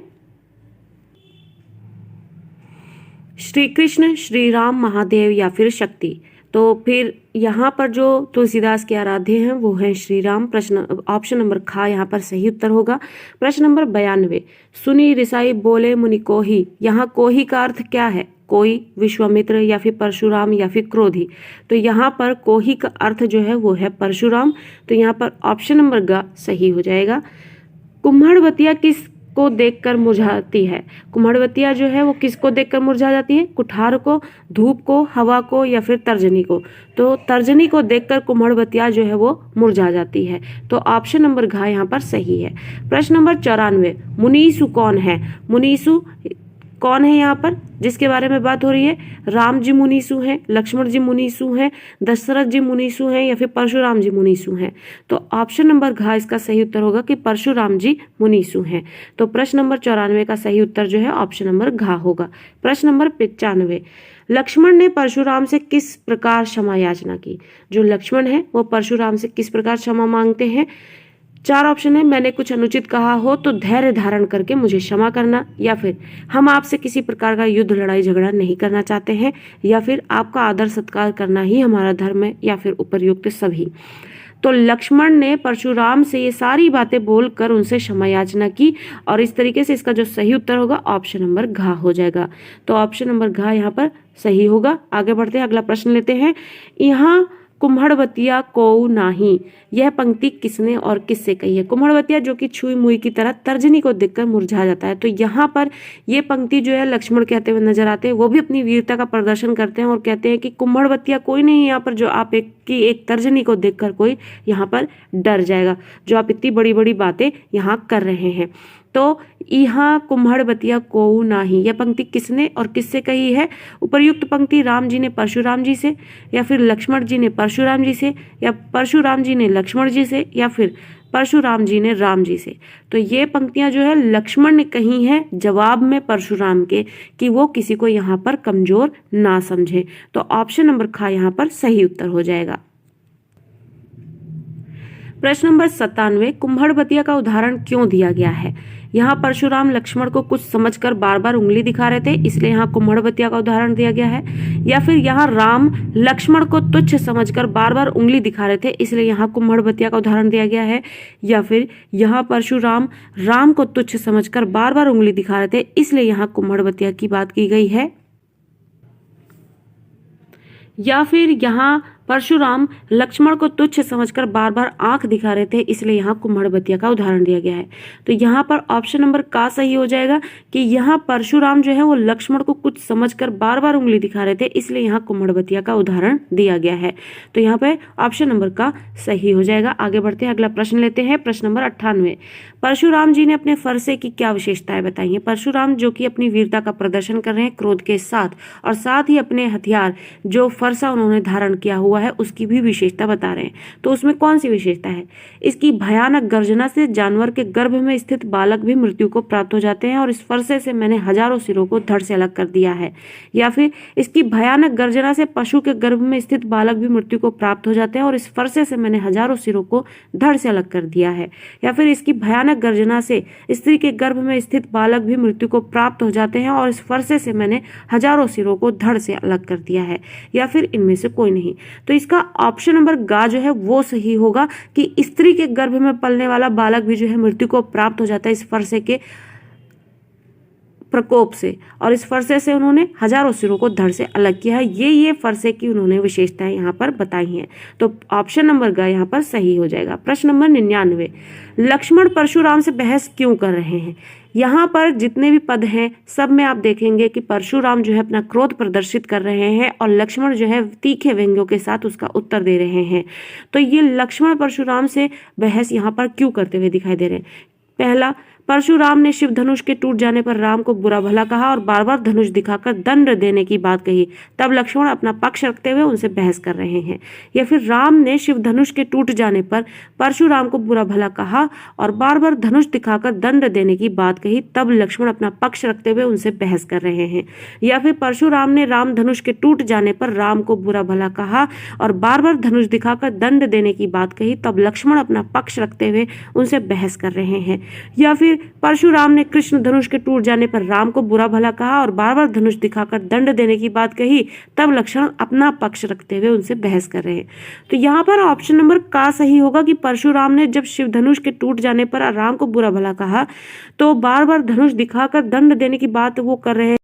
श्री कृष्ण, श्री राम, महादेव, या फिर शक्ति। तो फिर यहाँ पर जो तुलसीदास के आराध्य हैं वो हैं श्री राम। प्रश्न ऑप्शन नंबर खा यहाँ पर सही उत्तर होगा। प्रश्न नंबर 92, सुनी रिसाई बोले मुनि कोही। यहाँ कोही का अर्थ क्या है? कोई, विश्वामित्र, या फिर परशुराम, या फिर क्रोधी। तो यहाँ पर कोही का अर्थ जो है वो है परशुराम। तो यहाँ पर ऑप्शन नंबर ग सही हो जाएगा। कुम्हड़बतिया किसको देखकर मुरझाती है? कुम्हड़बतिया जो है वो किसको देखकर मुरझा जाती है? कुठार को, धूप को, हवा को, या फिर तर्जनी को। तो तर्जनी को देखकर कुम्हड़बतिया जो है वो मुरझा जाती है। तो ऑप्शन नंबर घ यहाँ पर सही है। प्रश्न नंबर 94, मुनीसु कौन है? मुनीसु कौन है यहाँ पर जिसके बारे में बात हो रही है? राम जी मुनीसु हैं, लक्ष्मण जी मुनीसु हैं, दशरथ जी मुनीसु हैं, या फिर परशुराम जी मुनीसु हैं। तो ऑप्शन नंबर घ इसका सही उत्तर होगा कि परशुराम जी मुनीसु हैं। तो प्रश्न नंबर 94 का सही उत्तर जो है ऑप्शन नंबर घ होगा। प्रश्न नंबर 95, लक्ष्मण ने परशुराम से किस प्रकार क्षमा याचना की? जो लक्ष्मण है वो परशुराम से किस प्रकार क्षमा मांगते हैं? 4 ऑप्शन है। मैंने कुछ अनुचित कहा हो तो धैर्य धारण करके मुझे क्षमा करना, या फिर हम आपसे किसी प्रकार का युद्ध, लड़ाई झगड़ा नहीं करना चाहते हैं, या फिर आपका आदर सत्कार करना ही हमारा धर्म है, या फिर उपर्युक्त सभी। तो लक्ष्मण ने परशुराम से ये सारी बातें बोलकर उनसे क्षमा याचना की और इस तरीके से इसका जो सही उत्तर होगा ऑप्शन नंबर घ हो जाएगा। तो ऑप्शन नंबर घ यहाँ पर सही होगा। आगे बढ़ते हैं, अगला प्रश्न लेते हैं। यहाँ कुम्हड़बतिया कोऊ नाही, यह पंक्ति किसने और किससे कही है? कुम्हड़बतिया जो कि छुई मुई की तरह तर्जनी को देखकर मुरझा जाता है, तो यहाँ पर ये पंक्ति जो है लक्ष्मण कहते हुए नजर आते हैं। वो भी अपनी वीरता का प्रदर्शन करते हैं और कहते हैं कि कुम्हड़बतिया कोई नहीं यहाँ पर जो आप एक तर्जनी को देखकर कोई यहाँ पर डर जाएगा, जो आप इतनी बड़ी बड़ी बातें यहाँ कर रहे हैं। तो यहाँ कुम्हड़बतिया कोऊ नाही, यह पंक्ति किसने और किससे कही है? उपर्युक्त पंक्ति राम जी ने परशुराम जी से, या फिर लक्ष्मण जी ने परशुराम जी से, या परशुराम जी ने लक्ष्मण जी से, या फिर परशुराम जी ने राम जी से। तो ये पंक्तियां जो है लक्ष्मण ने कही हैं जवाब में परशुराम के, कि वो किसी को यहाँ पर कमजोर ना समझे। तो ऑप्शन नंबर ख यहाँ पर सही उत्तर हो जाएगा। प्रश्न नंबर 97, कुम्हड़बतिया का उदाहरण क्यों दिया गया है? यहाँ परशुराम लक्ष्मण को कुछ समझकर बार बार उंगली दिखा रहे थे, इसलिए यहाँ कुम्हड़बतिया का उदाहरण दिया गया है। या फिर यहाँ राम लक्ष्मण को तुच्छ समझकर बार बार उंगली दिखा रहे थे, इसलिए यहाँ कुम्हड़बतिया का उदाहरण दिया गया है। या फिर यहाँ परशुराम राम को तुच्छ समझकर बार बार उंगली दिखा रहे थे, इसलिए यहाँ कुम्हड़बतिया की बात की गई है। या फिर यहाँ परशुराम लक्ष्मण को तुच्छ समझकर बार बार आंख दिखा रहे थे, इसलिए यहाँ कुम्हड़बतिया का उदाहरण दिया गया है। तो यहाँ पर ऑप्शन नंबर का सही हो जाएगा कि यहाँ परशुराम जो है वो लक्ष्मण को कुछ समझकर बार बार उंगली दिखा रहे थे, इसलिए यहाँ कुम्हड़बतिया का उदाहरण दिया गया है। तो यहाँ पे ऑप्शन नंबर का सही हो जाएगा। आगे बढ़ते हैं, अगला प्रश्न लेते हैं। प्रश्न नंबर 98, परशुराम जी ने अपने फरसे की क्या विशेषताएं बताई हैं? परशुराम जो कि अपनी वीरता का प्रदर्शन कर रहे हैं क्रोध के साथ, और साथ ही अपने हथियार जो फरसा उन्होंने धारण किया हुआ है उसकी भी विशेषता बता रहे हैं। तो उसमें कौन सी विशेषता है? इसकी भयानक गर्जना से जानवर के गर्भ में स्थित बालक भी मृत्यु को प्राप्त हो जाते हैं, और इस फरसे से मैंने हजारों सिरों को धड़ से अलग कर दिया है। या फिर इसकी भयानक गर्जना से पशु के गर्भ में स्थित बालक भी मृत्यु को प्राप्त हो जाते हैं, और इस फरसे से मैंने हजारों सिरों को धड़ से अलग कर दिया है। या फिर इसकी भयानक गर्जना से स्त्री के गर्भ में स्थित बालक भी मृत्यु को प्राप्त हो जाते हैं, और इस फरसे से मैंने हजारों सिरों को धड़ से अलग कर दिया है। या फिर इनमें से कोई नहीं। तो इसका ऑप्शन नंबर गा जो है वो सही होगा कि स्त्री के गर्भ में पलने वाला बालक भी जो है मृत्यु को प्राप्त हो जाता है इस फरसे के प्रकोप से, और इस फरसे से उन्होंने हजारों सिरों को धड़ से अलग किया है। ये फरसे की उन्होंने विशेषताएं यहाँ पर बताई हैं। तो ऑप्शन नंबर ग यहाँ पर सही हो जाएगा। प्रश्न नंबर 99, लक्ष्मण परशुराम से बहस क्यों कर रहे हैं? यहाँ पर जितने भी पद हैं सब में आप देखेंगे कि परशुराम जो है अपना क्रोध प्रदर्शित कर रहे हैं और लक्ष्मण जो है तीखे व्यंग्यों के साथ उसका उत्तर दे रहे हैं। तो ये लक्ष्मण परशुराम से बहस यहाँ पर क्यों करते हुए दिखाई दे रहे हैं? पहला, परशुराम ने शिव धनुष के टूट जाने पर राम को बुरा भला कहा और बार बार धनुष दिखाकर दंड देने की बात कही, तब लक्ष्मण अपना पक्ष रखते हुए उनसे बहस कर रहे हैं। या फिर राम ने शिव धनुष के टूट जाने पर परशुराम को बुरा भला कहा और बार बार धनुष दिखाकर दंड देने की बात कही, तब लक्ष्मण अपना पक्ष रखते हुए उनसे बहस कर रहे हैं। या फिर परशुराम ने राम धनुष के टूट जाने पर राम को बुरा भला कहा और बार बार धनुष दिखाकर दंड देने की बात कही, तब लक्ष्मण अपना पक्ष रखते हुए उनसे बहस कर रहे हैं। या फिर परशुराम ने कृष्ण धनुष के टूट जाने पर राम को बुरा भला कहा और बार बार धनुष दिखाकर दंड देने की बात कही, तब लक्ष्मण अपना पक्ष रखते हुए उनसे बहस कर रहे हैं। तो यहाँ पर ऑप्शन नंबर का सही होगा कि परशुराम ने जब शिव धनुष के टूट जाने पर राम को बुरा भला कहा तो बार बार धनुष दिखाकर दंड देने की बात वो कर रहे हैं।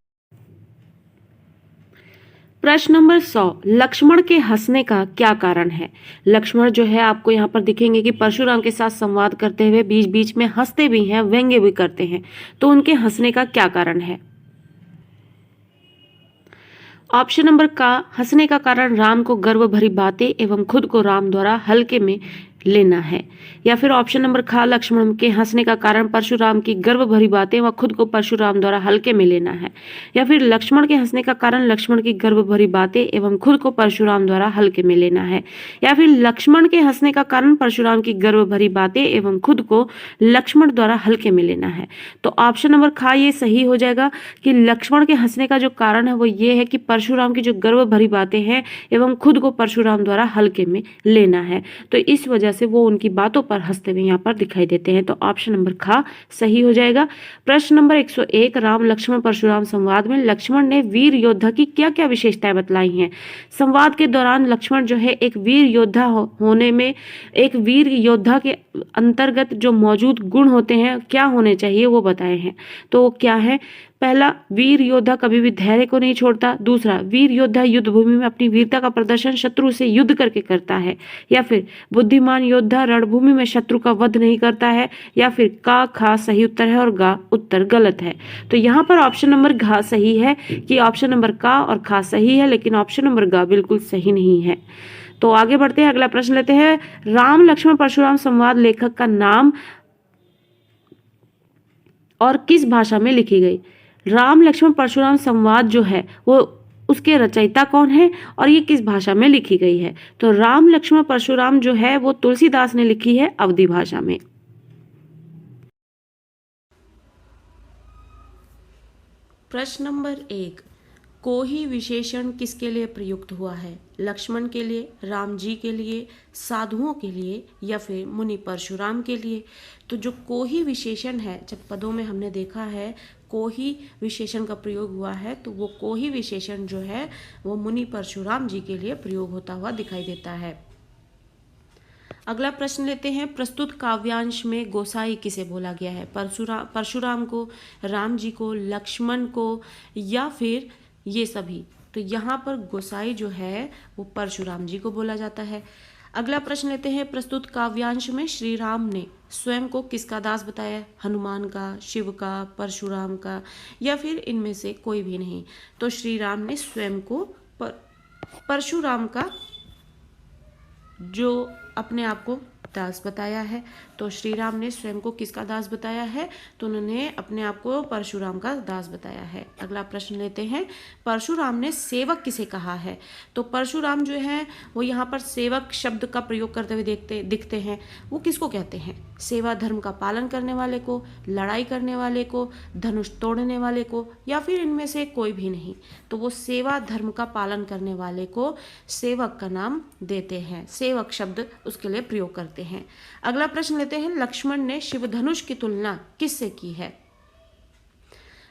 प्रश्न नंबर 100, लक्ष्मण के हंसने का क्या कारण है? लक्ष्मण जो है आपको यहाँ पर दिखेंगे कि परशुराम के साथ संवाद करते हुए बीच बीच में हंसते भी हैं, व्यंग्य भी करते हैं। तो उनके हंसने का क्या कारण है? ऑप्शन नंबर का, हंसने का कारण राम को गर्व भरी बातें एवं खुद को राम द्वारा हल्के में लेना है। या फिर ऑप्शन नंबर ख, लक्ष्मण के हंसने का कारण परशुराम की गर्व भरी बातें व खुद को परशुराम द्वारा हल्के में लेना है। या फिर लक्ष्मण के हंसने का कारण लक्ष्मण की गर्व भरी बातें एवं खुद को परशुराम द्वारा हल्के में लेना है। या फिर लक्ष्मण के हंसने का कारण परशुराम की गर्व भरी बातें एवं खुद को लक्ष्मण द्वारा हल्के में लेना है। तो ऑप्शन नंबर ख ये सही हो जाएगा कि लक्ष्मण के हंसने का जो कारण है वो ये है कि परशुराम की जो गर्व भरी बातें हैं एवं खुद को परशुराम द्वारा हल्के में लेना है। तो इस वजह वजह से वो उनकी बातों पर हंसते हुए यहाँ पर दिखाई देते हैं। तो ऑप्शन नंबर ख सही हो जाएगा। प्रश्न नंबर 101, राम लक्ष्मण परशुराम संवाद में लक्ष्मण ने वीर योद्धा की क्या क्या विशेषताएं बतलाई हैं। संवाद के दौरान लक्ष्मण जो है एक वीर योद्धा होने में, एक वीर योद्धा के अंतर्गत जो मौजूद गुण होते हैं क्या होने चाहिए वो बताए हैं। तो क्या है? पहला, वीर योद्धा कभी भी धैर्य को नहीं छोड़ता। दूसरा, वीर योद्धा युद्ध भूमि में अपनी वीरता का प्रदर्शन शत्रु से युद्ध करके करता है। या फिर बुद्धिमान योद्धा रणभूमि में शत्रु का वध नहीं करता है। या फिर का खा सही उत्तर है और गा उत्तर गलत है। तो यहाँ पर ऑप्शन नंबर घ सही है कि ऑप्शन नंबर का और खा सही है, लेकिन ऑप्शन नंबर गा बिल्कुल सही नहीं है। तो आगे बढ़ते हैं, अगला प्रश्न लेते हैं। राम लक्ष्मण परशुराम संवाद लेखक का नाम और किस भाषा में लिखी गई। राम लक्ष्मण परशुराम संवाद जो है वो उसके रचयिता कौन है और ये किस भाषा में लिखी गई है। तो राम लक्ष्मण परशुराम जो है वो तुलसीदास ने लिखी है अवधी भाषा में। प्रश्न नंबर 1, कोही विशेषण किसके लिए प्रयुक्त हुआ है। लक्ष्मण के लिए, राम जी के लिए, साधुओं के लिए या फिर मुनि परशुराम के लिए। तो जो कोही विशेषण है, जब पदों में हमने देखा है कोही विशेषण का प्रयोग हुआ है, तो वो कोही विशेषण जो है वो मुनि परशुराम जी के लिए प्रयोग होता हुआ दिखाई देता है। अगला प्रश्न लेते हैं। प्रस्तुत काव्यांश में गोसाई किसे बोला गया है। परशुराम को, राम जी को, लक्ष्मण को या फिर ये सभी। तो यहाँ पर गोसाई जो है वो परशुराम जी को बोला जाता है। अगला प्रश्न लेते हैं। प्रस्तुत काव्यांश में श्री राम ने स्वयं को किसका दास बताया। हनुमान का, शिव का, परशुराम का या फिर इनमें से कोई भी नहीं। तो श्री राम ने स्वयं को परशुराम का जो अपने आप को दास बताया है। तो श्री राम ने स्वयं को किसका दास बताया है। तो उन्होंने अपने आप को परशुराम का दास बताया है। अगला प्रश्न लेते हैं। परशुराम ने सेवक किसे कहा है। तो परशुराम जो है वो यहाँ पर सेवक शब्द का प्रयोग करते हुए दिखते हैं। वो किसको कहते हैं। सेवा धर्म का पालन करने वाले को, लड़ाई करने वाले को, धनुष तोड़ने वाले को या फिर इनमें से कोई भी नहीं। तो वो सेवा धर्म का पालन करने वाले को सेवक का नाम देते हैं, सेवक शब्द उसके लिए प्रयोग करते हैं। अगला प्रश्न लेते हैं। लक्ष्मण ने शिव धनुष की तुलना किससे की है।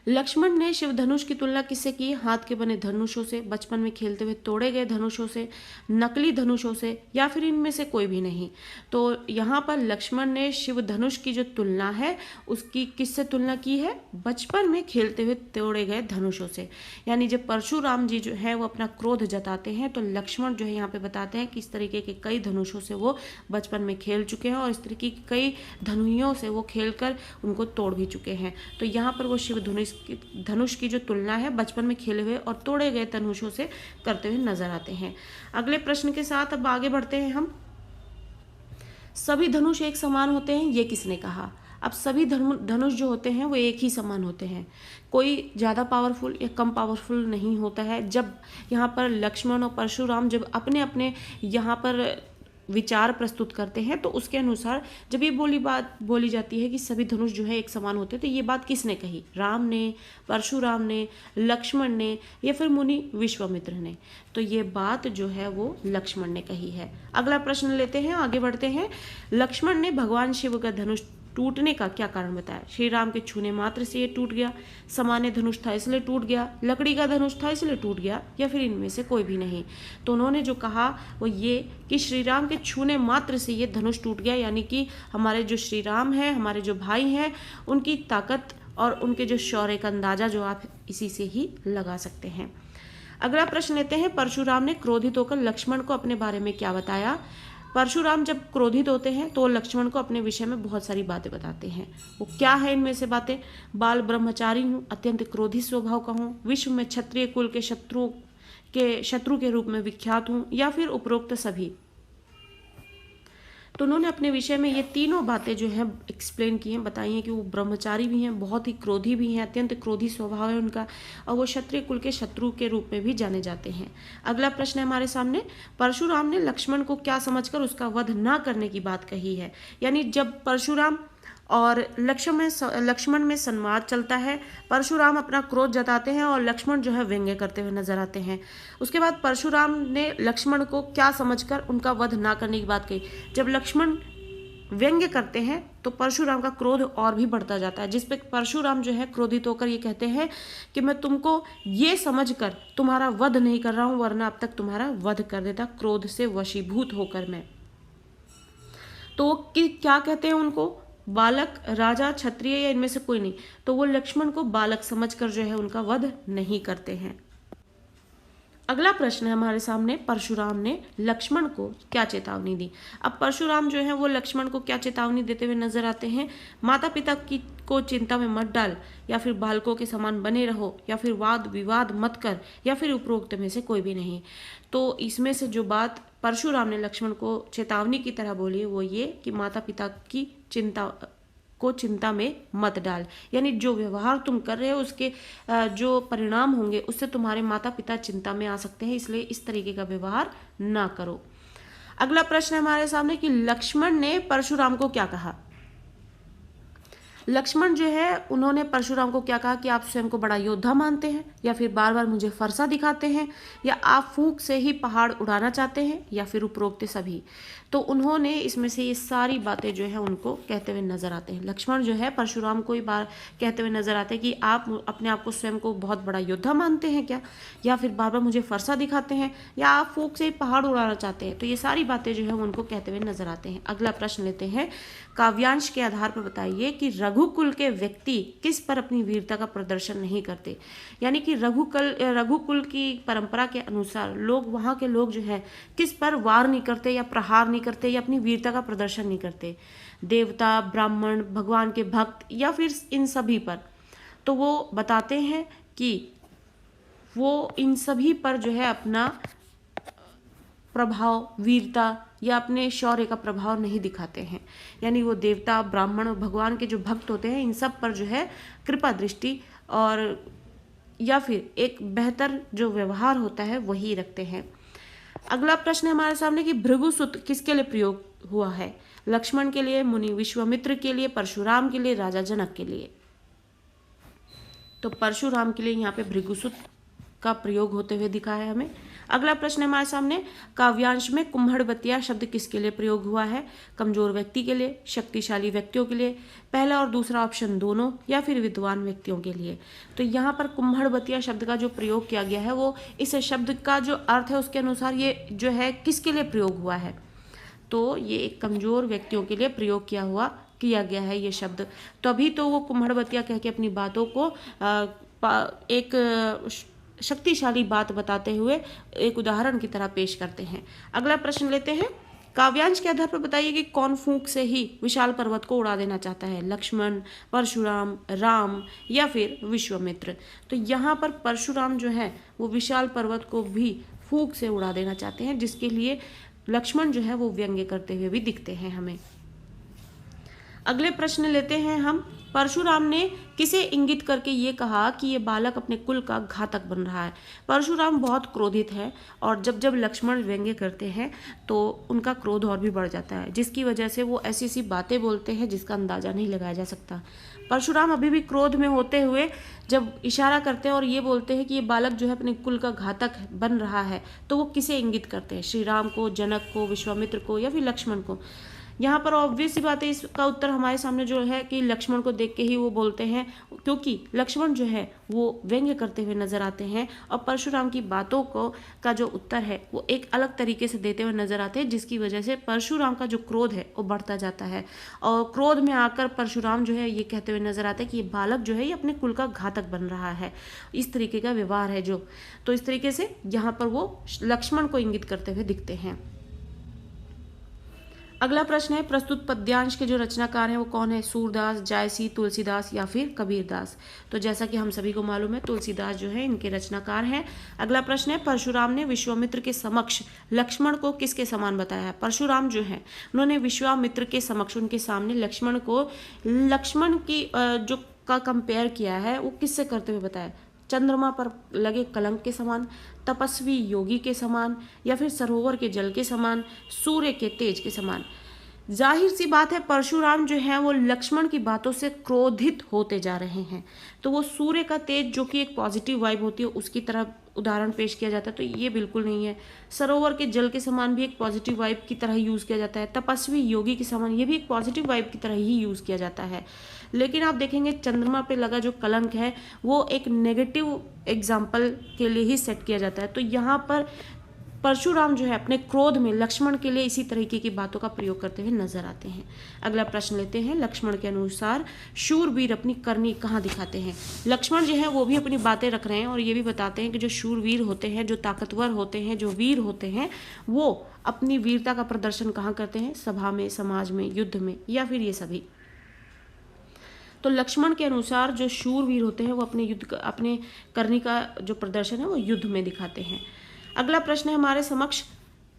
लक्ष्मण ने शिव धनुष की तुलना किससे की। हाथ के बने धनुषों से, बचपन में खेलते हुए तोड़े गए धनुषों से, नकली धनुषों से या फिर इनमें से कोई भी नहीं। तो यहाँ पर लक्ष्मण ने शिव धनुष की जो तुलना है उसकी किससे तुलना की है। बचपन में खेलते हुए तोड़े गए धनुषों से। यानी जब परशुराम जी जो है वो अपना क्रोध जताते हैं तो लक्ष्मण जो है यहाँ पे बताते हैं कि इस तरीके के कई धनुषों से वो बचपन में खेल चुके हैं और इस तरीके की कई धनुइयों से वो खेलकर उनको तोड़ भी चुके हैं। तो यहाँ पर वो शिव धनुष की जो तुलना है बचपन में खेले हुए और तोड़े गए धनुषों से करते हुए नजर आते हैं। अगले प्रश्न के साथ अब आगे बढ़ते हैं हम। सभी धनुष एक समान होते हैं, ये किसने कहा। अब सभी धनुष जो होते हैं वो एक ही समान होते हैं, कोई ज़्यादा पावरफुल या कम पावरफुल नहीं होता है। जब यहाँ पर लक्ष्मण और परशुराम जब अपने अपने यहाँ पर विचार प्रस्तुत करते हैं तो उसके अनुसार जब ये बात बोली जाती है कि सभी धनुष जो है एक समान होते हैं, तो ये बात किसने कही। राम ने, परशुराम ने, लक्ष्मण ने या फिर मुनि विश्वामित्र ने। तो ये बात जो है वो लक्ष्मण ने कही है। अगला प्रश्न लेते हैं, आगे बढ़ते हैं। लक्ष्मण ने भगवान शिव का धनुष टूटने का क्या कारण बताया। श्री राम के छूने मात्र से ये टूट गया, सामान्य धनुष था इसलिए टूट गया, लकड़ी का धनुष था इसलिए टूट गया या फिर इनमें से कोई भी नहीं। तो उन्होंने जो कहा वो ये कि श्री राम के छूने मात्र से ये धनुष टूट गया, यानी कि हमारे जो श्री राम हैं, हमारे जो भाई हैं, उनकी ताकत और उनके जो शौर्य का अंदाजा जो आप इसी से ही लगा सकते हैं। अगला प्रश्न लेते हैं। परशुराम ने क्रोधित होकर लक्ष्मण को अपने बारे में क्या बताया। परशुराम जब क्रोधित होते हैं तो लक्ष्मण को अपने विषय में बहुत सारी बातें बताते हैं। वो क्या है इनमें से बातें। बाल ब्रह्मचारी हूँ, अत्यंत क्रोधी स्वभाव का हूँ, विश्व में क्षत्रिय कुल के शत्रु के रूप में विख्यात हूँ या फिर उपरोक्त सभी। तो उन्होंने अपने विषय में ये तीनों बातें जो है एक्सप्लेन की हैं, बताई हैं कि वो ब्रह्मचारी भी हैं, बहुत ही क्रोधी भी हैं, अत्यंत क्रोधी स्वभाव है उनका और वो क्षत्रिय कुल के शत्रु के रूप में भी जाने जाते हैं। अगला प्रश्न है हमारे सामने। परशुराम ने लक्ष्मण को क्या समझकर उसका वध ना करने की बात कही है। यानी जब परशुराम और लक्ष्मण में संवाद चलता है। परशुराम अपना क्रोध जताते हैं और लक्ष्मण जो है व्यंग्य करते हुए नजर आते हैं। उसके बाद परशुराम ने लक्ष्मण को क्या समझकर उनका वध ना करने की बात कही। जब लक्ष्मण व्यंग्य करते हैं तो परशुराम का क्रोध और भी बढ़ता जाता है, जिस पे परशुराम जो है क्रोधित होकर ये कहते हैं कि मैं तुमको ये समझकर तुम्हारा वध नहीं कर रहा हूं, वरना अब तक तुम्हारा वध कर देता, क्रोध से वशीभूत होकर मैं। तो क्या कहते हैं उनको, बालक, राजा, क्षत्रिय या इनमें से कोई नहीं। तो वो लक्ष्मण को बालक समझकर जो है उनका वध नहीं करते हैं। अगला प्रश्न है हमारे सामने, परशुराम ने लक्ष्मण को क्या चेतावनी दी। अब परशुराम जो है वो लक्ष्मण को क्या चेतावनी देते हुए नजर आते हैं। माता पिता की को चिंता में मत डाल, या फिर बालकों के समान बने रहो, या फिर वाद विवाद मत कर, या फिर उपरोक्त में से कोई भी नहीं। तो इसमें से जो बात परशुराम ने लक्ष्मण को चेतावनी की तरह बोली वो ये कि माता पिता की चिंता में मत डाल, यानी जो व्यवहार तुम कर रहे हो उसके जो परिणाम होंगे उससे तुम्हारे माता पिता चिंता में आ सकते हैं, इसलिए इस तरीके का व्यवहार ना करो। अगला प्रश्न है हमारे सामने कि लक्ष्मण ने परशुराम को क्या कहा। लक्ष्मण जो है उन्होंने परशुराम को क्या कहा कि आप स्वयं को बड़ा योद्धा मानते हैं, या फिर बार बार मुझे फरसा दिखाते हैं, या आप फूंक से ही पहाड़ उड़ाना चाहते हैं, या फिर उपरोक्त सभी। तो उन्होंने इसमें से ये सारी बातें जो है उनको कहते हुए नजर आते हैं। लक्ष्मण जो है परशुराम को ही बार कहते हुए नजर आते हैं कि आप अपने आप को स्वयं को बहुत बड़ा योद्धा मानते हैं क्या, या फिर बार बार मुझे फरसा दिखाते हैं, या आप फूंक से ही पहाड़ उड़ाना चाहते हैं। तो ये सारी बातें जो है उनको कहते हुए नजर आते हैं। अगला प्रश्न लेते हैं, काव्यांश के आधार पर बताइए कि रघुकुल के व्यक्ति किस पर अपनी वीरता का प्रदर्शन नहीं करते। यानी कि रघुकुल की परंपरा के अनुसार लोग, वहाँ के लोग जो है किस पर वार नहीं करते, या प्रहार नहीं करते, या अपनी वीरता का प्रदर्शन नहीं करते। देवता, ब्राह्मण, भगवान के भक्त, या फिर इन सभी पर। तो वो बताते हैं कि वो इन सभी पर जो है अपना प्रभाव, वीरता या अपने शौर्य का प्रभाव नहीं दिखाते हैं। यानी वो देवता, ब्राह्मण और भगवान के जो भक्त होते हैं इन सब पर जो है कृपा दृष्टि और या फिर एक बेहतर जो व्यवहार होता है वही रखते हैं। अगला प्रश्न है हमारे सामने कि भृगुसुत किसके लिए प्रयोग हुआ है। लक्ष्मण के लिए, मुनि विश्वामित्र के लिए, परशुराम के लिए, राजा जनक के लिए। तो परशुराम के लिए यहाँ पे भृगुसुत का प्रयोग होते हुए दिखा है हमें। अगला प्रश्न है हमारे सामने, काव्यांश में कुम्हड़बतिया शब्द किसके लिए प्रयोग हुआ है। कमजोर व्यक्ति के लिए, शक्तिशाली व्यक्तियों के लिए, पहला और दूसरा ऑप्शन दोनों, या फिर विद्वान व्यक्तियों के लिए। तो यहाँ पर कुम्हड़बतिया शब्द का जो प्रयोग किया गया है वो इस शब्द का जो अर्थ है उसके अनुसार ये जो है किसके लिए प्रयोग हुआ है। तो ये एक कमजोर व्यक्तियों के लिए प्रयोग किया गया है ये शब्द। तभी तो वो कुम्हड़बतिया कह के अपनी बातों को एक शक्तिशाली बात बताते हुए एक उदाहरण की तरह पेश करते हैं। अगला प्रश्न लेते हैं, काव्यांश के आधार पर बताइए कि कौन फूंक से ही विशाल पर्वत को उड़ा देना चाहता है। लक्ष्मण, परशुराम, राम या फिर विश्वामित्र। तो यहाँ पर परशुराम जो है वो विशाल पर्वत को भी फूंक से उड़ा देना चाहते हैं, जिसके लिए लक्ष्मण जो है वो व्यंग्य करते हुए भी दिखते हैं हमें। अगले प्रश्न लेते हैं हम, परशुराम ने किसे इंगित करके ये कहा कि ये बालक अपने कुल का घातक बन रहा है। परशुराम बहुत क्रोधित है और जब जब लक्ष्मण व्यंग्य करते हैं तो उनका क्रोध और भी बढ़ जाता है, जिसकी वजह से वो ऐसी ऐसी बातें बोलते हैं जिसका अंदाजा नहीं लगाया जा सकता। परशुराम अभी भी क्रोध में होते हुए जब इशारा करते हैं और ये बोलते हैं कि ये बालक जो है अपने कुल का घातक बन रहा है, तो वो किसे इंगित करते हैं, श्री राम को, जनक को, विश्वामित्र को या फिर लक्ष्मण को। यहाँ पर ऑब्वियस सी बात है, इसका उत्तर हमारे सामने जो है कि लक्ष्मण को देख के ही वो बोलते हैं, क्योंकि लक्ष्मण जो है वो व्यंग्य करते हुए नजर आते हैं और परशुराम की बातों का जो उत्तर है वो एक अलग तरीके से देते हुए नजर आते हैं, जिसकी वजह से परशुराम का जो क्रोध है वो बढ़ता जाता है। और क्रोध में आकर परशुराम जो है ये कहते हुए नजर आते हैं कि ये बालक जो है ये अपने कुल का घातक बन रहा है, इस तरीके का व्यवहार है जो। तो इस तरीके से यहाँ पर वो लक्ष्मण को इंगित करते हुए दिखते हैं। अगला प्रश्न है, प्रस्तुत पद्यांश के जो रचनाकार हैं वो कौन है। सूरदास, जायसी, तुलसीदास या फिर कबीरदास। तो जैसा कि हम सभी को मालूम है तुलसीदास जो है इनके रचनाकार हैं। अगला प्रश्न है, परशुराम ने विश्वामित्र के समक्ष लक्ष्मण को किसके समान बताया है। परशुराम जो है उन्होंने विश्वामित्र के समक्ष उनके सामने लक्ष्मण की जो का कंपेयर किया है वो किससे करते हुए बताया। चंद्रमा पर लगे कलंक के समान, तपस्वी योगी के समान, या फिर सरोवर के जल के समान, सूर्य के तेज के समान। जाहिर सी बात है परशुराम जो है वो लक्ष्मण की बातों से क्रोधित होते जा रहे हैं। तो वो सूर्य का तेज जो कि एक पॉजिटिव वाइब होती है उसकी तरह उदाहरण पेश किया जाता है, तो ये बिल्कुल नहीं है। सरोवर के जल के समान भी एक पॉजिटिव वाइब की तरह यूज़ किया जाता है। तपस्वी योगी के समान ये भी एक पॉजिटिव वाइब की तरह ही यूज़ किया जाता है। लेकिन आप देखेंगे चंद्रमा पे लगा जो कलंक है वो एक नेगेटिव एग्जाम्पल के लिए ही सेट किया जाता है। तो यहाँ पर परशुराम जो है अपने क्रोध में लक्ष्मण के लिए इसी तरीके की बातों का प्रयोग करते हुए नजर आते हैं। अगला प्रश्न लेते हैं। लक्ष्मण के अनुसार शूरवीर अपनी करनी कहाँ दिखाते हैं? लक्ष्मण जो है वो भी अपनी बातें रख रहे हैं और ये भी बताते हैं कि जो शूरवीर होते हैं, जो ताकतवर होते हैं, जो वीर होते हैं, वो अपनी वीरता का प्रदर्शन कहाँ करते हैं? सभा में, समाज में, युद्ध में, या फिर ये सभी। तो लक्ष्मण के अनुसार जो शूरवीर होते हैं वो अपने करनी का जो प्रदर्शन है वो युद्ध में दिखाते हैं। अगला प्रश्न है हमारे समक्ष,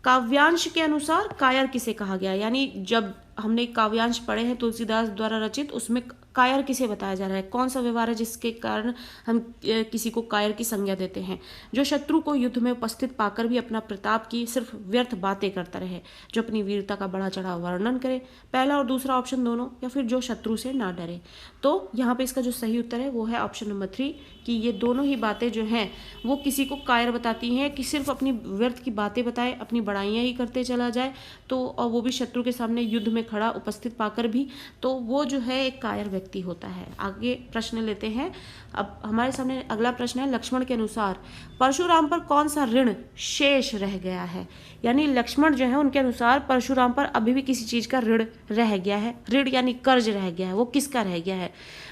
काव्यांश के अनुसार कायर किसे कहा गया? यानी जब हमने काव्यांश पढ़े हैं तुलसीदास द्वारा रचित, उसमें कायर किसे बताया जा रहा है? कौन सा व्यवहार है जिसके कारण हम किसी को कायर की संज्ञा देते हैं? जो शत्रु को युद्ध में उपस्थित पाकर भी अपना प्रताप की सिर्फ व्यर्थ बातें करता रहे, जो अपनी वीरता का बड़ा चढ़ा वर्णन करे, पहला और दूसरा ऑप्शन दोनों, या फिर जो शत्रु से ना डरे। तो यहाँ पे इसका जो सही उत्तर है वो है ऑप्शन नंबर 3 कि ये दोनों ही बातें जो हैं वो किसी को कायर बताती हैं कि सिर्फ अपनी व्यर्थ की बातें बताए, अपनी बड़ाइयाँ ही करते चला जाए, तो और वो भी शत्रु के सामने युद्ध में खड़ा उपस्थित पाकर भी, तो वो जो है एक कायर व्यक्ति होता है। आगे प्रश्न लेते हैं। अब हमारे सामने अगला प्रश्न है, लक्ष्मण के अनुसार परशुराम पर कौन सा ऋण शेष रह गया है? यानी लक्ष्मण जो है उनके अनुसार परशुराम पर अभी भी किसी चीज का ऋण रह गया है। ऋण यानी कर्ज रह गया है, वो किसका रह गया है?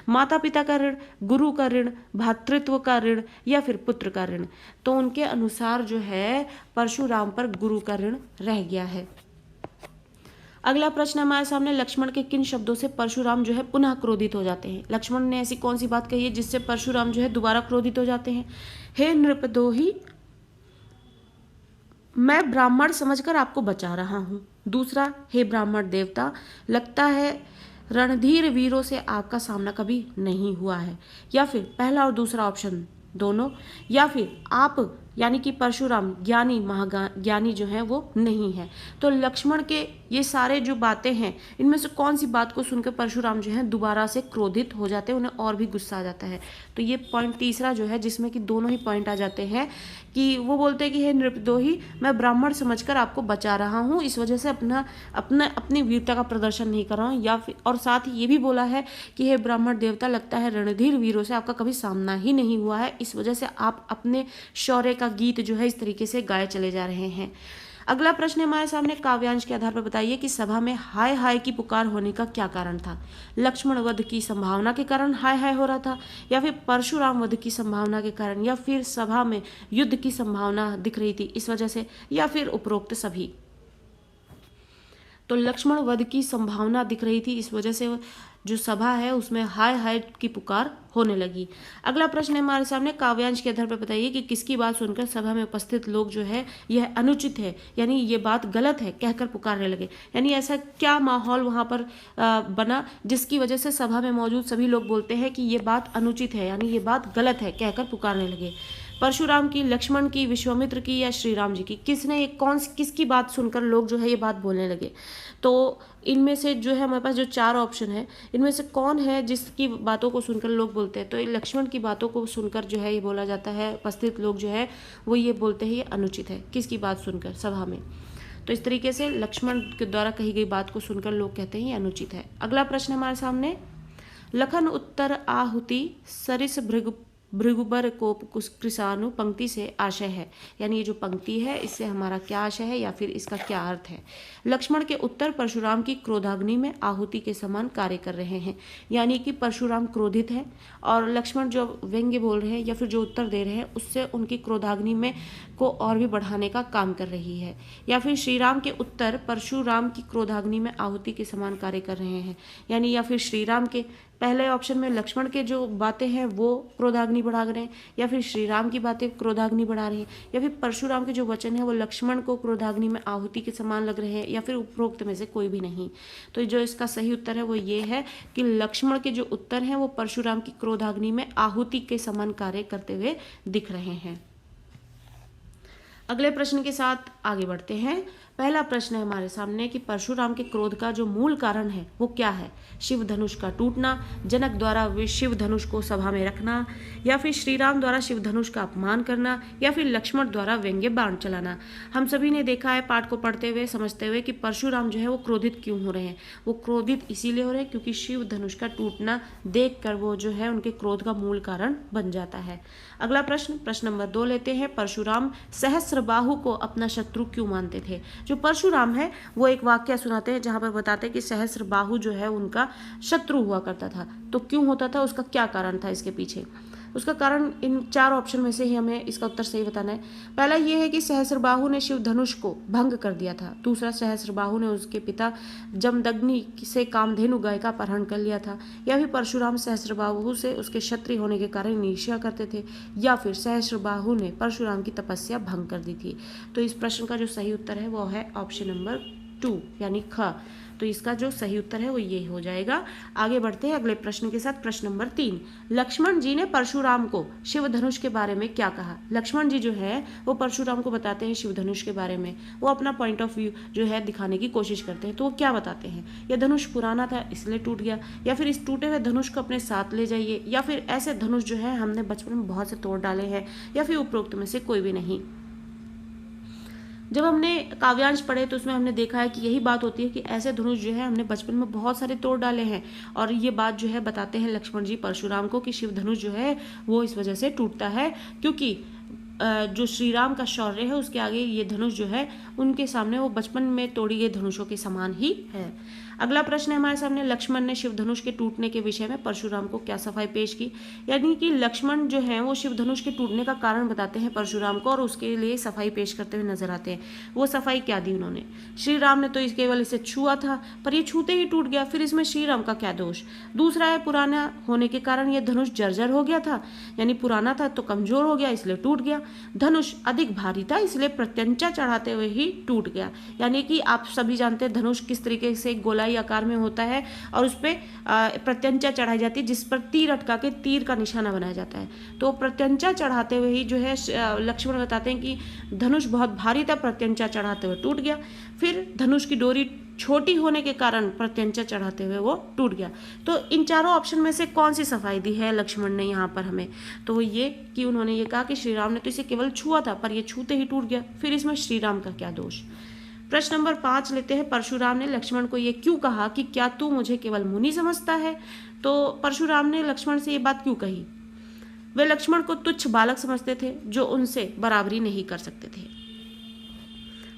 माता पिता का ऋण, गुरु का ऋण, भातृत्व का ऋण, या फिर पुत्र का ऋण? तो उनके अनुसार जो है परशुराम पर गुरु का ऋण रह गया है। अगला प्रश्न हमारे सामने, लक्ष्मण के किन शब्दों से परशुराम जो है पुनः क्रोधित हो जाते हैं? लक्ष्मण ने ऐसी कौन सी बात कही है जिससे परशुराम जो है दोबारा क्रोधित हो जाते हैं? हे नृपदोही, मैं ब्राह्मण समझकर आपको बचा रहा हूं। दूसरा, हे ब्राह्मण देवता, लगता है रणधीर वीरों से आपका सामना कभी नहीं हुआ है। या फिर पहला और दूसरा ऑप्शन दोनों, या फिर आप यानी कि परशुराम ज्ञानी महाज्ञानी जो है वो नहीं है। तो लक्ष्मण के ये सारे जो बातें हैं इनमें से कौन सी बात को सुनकर परशुराम जो है दोबारा से क्रोधित हो जाते हैं, उन्हें और भी गुस्सा आ जाता है? तो ये पॉइंट तीसरा जो है जिसमें कि दोनों ही पॉइंट आ जाते हैं कि वो बोलते हैं कि हे नृपदोही, मैं ब्राह्मण समझकर आपको बचा रहा हूँ, इस वजह से अपनी वीरता का प्रदर्शन नहीं कर रहा हूँ। या फिर और साथ ही ये भी बोला है कि हे ब्राह्मण देवता, लगता है रणधीर वीरों से आपका कभी सामना ही नहीं हुआ है, इस वजह से आप अपने शौर्य का गीत जो है इस तरीके से गाए चले जा रहे हैं। अगला प्रश्न हमारे सामने, काव्यांश के आधार पर बताइए कि सभा में हाय हाय की पुकार होने का क्या कारण था? लक्ष्मण वध की संभावना के कारण हाय हाय हो रहा था, या फिर परशुराम वध की संभावना के कारण, या फिर सभा में युद्ध की संभावना दिख रही थी इस वजह से, या फिर उपरोक्त सभी? तो लक्ष्मण वध की संभावना दिख रही थी, इस वजह से जो सभा है उसमें हाय हाय की पुकार होने लगी। अगला प्रश्न है हमारे सामने, काव्यांश के आधार पर बताइए कि किसकी बात सुनकर सभा में उपस्थित लोग जो है यह अनुचित है यानी ये बात गलत है कहकर पुकारने लगे? यानी ऐसा क्या माहौल वहां पर बना जिसकी वजह से सभा में मौजूद सभी लोग बोलते हैं कि ये बात अनुचित है यानी ये बात गलत है कहकर पुकारने लगे? परशुराम की, लक्ष्मण की, विश्वामित्र की, या श्री राम जी की? किसने किसकी बात सुनकर लोग जो है ये बात बोलने लगे? तो इनमें से जो है हमारे पास जो 4 ऑप्शन है इनमें से कौन है जिसकी बातों को सुनकर लोग बोलते हैं? तो लक्ष्मण की बातों को सुनकर जो है ये बोला जाता है, उपस्थित लोग जो है वो ये बोलते हैं ये अनुचित है। किसकी बात सुनकर? सभा में। तो इस तरीके से लक्ष्मण के द्वारा कही गई बात को सुनकर लोग कहते हैं ये अनुचित है। अगला प्रश्न हमारे सामने, लखन उत्तर आहुति सरिस भृगुबर कोप कृषाणु पंक्ति से आशय है। यानी ये जो पंक्ति है इससे हमारा क्या आशय है या फिर इसका क्या अर्थ है? लक्ष्मण के उत्तर परशुराम की क्रोधाग्नि में आहुति के समान कार्य कर रहे हैं। यानी कि परशुराम क्रोधित है और लक्ष्मण जो व्यंग्य बोल रहे हैं या फिर जो उत्तर दे रहे हैं उससे उनकी क्रोधाग्नि में को और भी बढ़ाने का काम कर रही है। या फिर श्री राम के उत्तर परशुराम की क्रोधाग्नि में आहुति के समान कार्य कर रहे हैं। यानी या फिर श्री राम के पहले ऑप्शन में लक्ष्मण के जो बातें हैं वो क्रोधाग्नि बढ़ा रहे हैं, या फिर श्री राम की बातें क्रोधाग्नि बढ़ा रही हैं, या फिर परशुराम के जो वचन है वो लक्ष्मण को क्रोधाग्नि में आहुति के समान लग रहे हैं, या फिर उपरोक्त में से कोई भी नहीं। तो जो इसका सही उत्तर है वो ये है कि लक्ष्मण के जो उत्तर हैं वो परशुराम की क्रोधाग्नि में आहुति के समान कार्य करते हुए दिख रहे हैं। अगले प्रश्न के साथ आगे बढ़ते हैं। पहला प्रश्न है हमारे सामने कि परशुराम के क्रोध का जो मूल कारण है वो क्या है। शिव धनुष का टूटना, जनक द्वारा शिव धनुष को सभा में रखना, या फिर श्री राम द्वारा शिव धनुष का अपमान करना, या फिर लक्ष्मण द्वारा व्यंग्य बाण चलाना। हम सभी ने देखा है पाठ को पढ़ते हुए समझते हुए कि परशुराम जो है वो क्रोधित क्यों हो रहे हैं। वो क्रोधित इसीलिए हो रहे हैं क्योंकि शिव धनुष का टूटना देखकर वो जो है उनके क्रोध का मूल कारण बन जाता है। अगला प्रश्न नंबर 2 लेते हैं। परशुराम सहस्त्रबाहु को अपना शत्रु क्यों मानते थे। जो परशुराम है वो एक वाक्य सुनाते हैं जहां पर बताते हैं कि सहस्त्रबाहु जो है उनका शत्रु हुआ करता था। तो क्यों होता था, उसका क्या कारण था इसके पीछे। उसका कारण इन 4 ऑप्शन में से ही हमें इसका उत्तर सही बताना है। पहला ये है कि सहस्त्रबाहु ने शिव धनुष को भंग कर दिया था। दूसरा, सहस्त्रबाहु ने उसके पिता जमदग्नि से कामधेनु गाय का अपहरण कर लिया था। या फिर परशुराम सहस्त्रबाहु से उसके क्षत्रिय होने के कारण ईर्ष्या करते थे। या फिर सहस्त्रबाहु ने परशुराम की तपस्या भंग कर दी थी। तो इस प्रश्न का जो सही उत्तर है वो है ऑप्शन नंबर 2 यानी ख। तो इसका जो सही उत्तर है वो ये हो जाएगा। आगे बढ़ते हैं अगले प्रश्न के साथ। प्रश्न नंबर 3, लक्ष्मण जी ने परशुराम को शिव धनुष के बारे में क्या कहा। लक्ष्मण जी जो है वो परशुराम को बताते हैं शिव धनुष के बारे में। वो अपना पॉइंट ऑफ व्यू जो है दिखाने की कोशिश करते हैं। तो वो क्या बताते हैं, यह धनुष पुराना था इसलिए टूट गया, या फिर इस टूटे हुए धनुष को अपने साथ ले जाइए, या फिर ऐसे धनुष जो है हमने बचपन में बहुत से तोड़ डाले हैं, या फिर उपरोक्त में से कोई भी नहीं। जब हमने काव्यांश पढ़े तो उसमें हमने देखा है कि यही बात होती है कि ऐसे धनुष जो है हमने बचपन में बहुत सारे तोड़ डाले हैं। और ये बात जो है बताते हैं लक्ष्मण जी परशुराम को कि शिव धनुष जो है वो इस वजह से टूटता है क्योंकि जो श्री राम का शौर्य है उसके आगे ये धनुष जो है उनके सामने वो बचपन में तोड़ी गई धनुषों के समान ही है। अगला प्रश्न है हमारे सामने, लक्ष्मण ने शिव धनुष के टूटने के विषय में परशुराम को क्या सफाई पेश की। यानी कि लक्ष्मण जो है वो शिव धनुष के टूटने का कारण बताते हैं परशुराम को और उसके लिए सफाई पेश करते हुए नजर आते हैं। वो सफाई क्या दी उन्होंने। श्री राम ने तो केवल इसे छुआ था पर ये छूते ही टूट गया, फिर इसमें श्री राम का क्या दोष। दूसरा है, पुराना होने के कारण यह धनुष जर्जर हो गया था, यानी पुराना था तो कमजोर हो गया इसलिए टूट गया। धनुष अधिक भारी था इसलिए प्रत्यंचा चढ़ाते हुए ही टूट गया। यानी कि आप सभी जानते हैं धनुष किस तरीके से गोलाई आकार में होता है और उस पर प्रत्यंचा चढ़ाई जाती है जिस पर तीर अटका के तीर का निशाना बनाया जाता है। तो प्रत्यंचा चढ़ाते हुए ही जो है लक्ष्मण बताते हैं कि धनुष बहुत भारी था, प्रत्यंचा चढ़ाते हुए टूट गया। फिर धनुष की डोरी छोटी होने के कारण प्रत्यंचा चढ़ाते हुए वो टूट गया। तो इन चारों ऑप्शन में से कौन सी सफाई दी है लक्ष्मण ने यहाँ पर हमें, तो वो ये कि उन्होंने ये कहा कि श्री राम ने तो इसे केवल छुआ था पर ये छूते ही टूट गया, फिर इसमें श्री राम का क्या दोष। प्रश्न नंबर 5 लेते हैं, परशुराम ने लक्ष्मण को ये क्यों कहा कि क्या तू मुझे केवल मुनि समझता है। तो परशुराम ने लक्ष्मण से ये बात क्यों कही। वे लक्ष्मण को तुच्छ बालक समझते थे जो उनसे बराबरी नहीं कर सकते थे।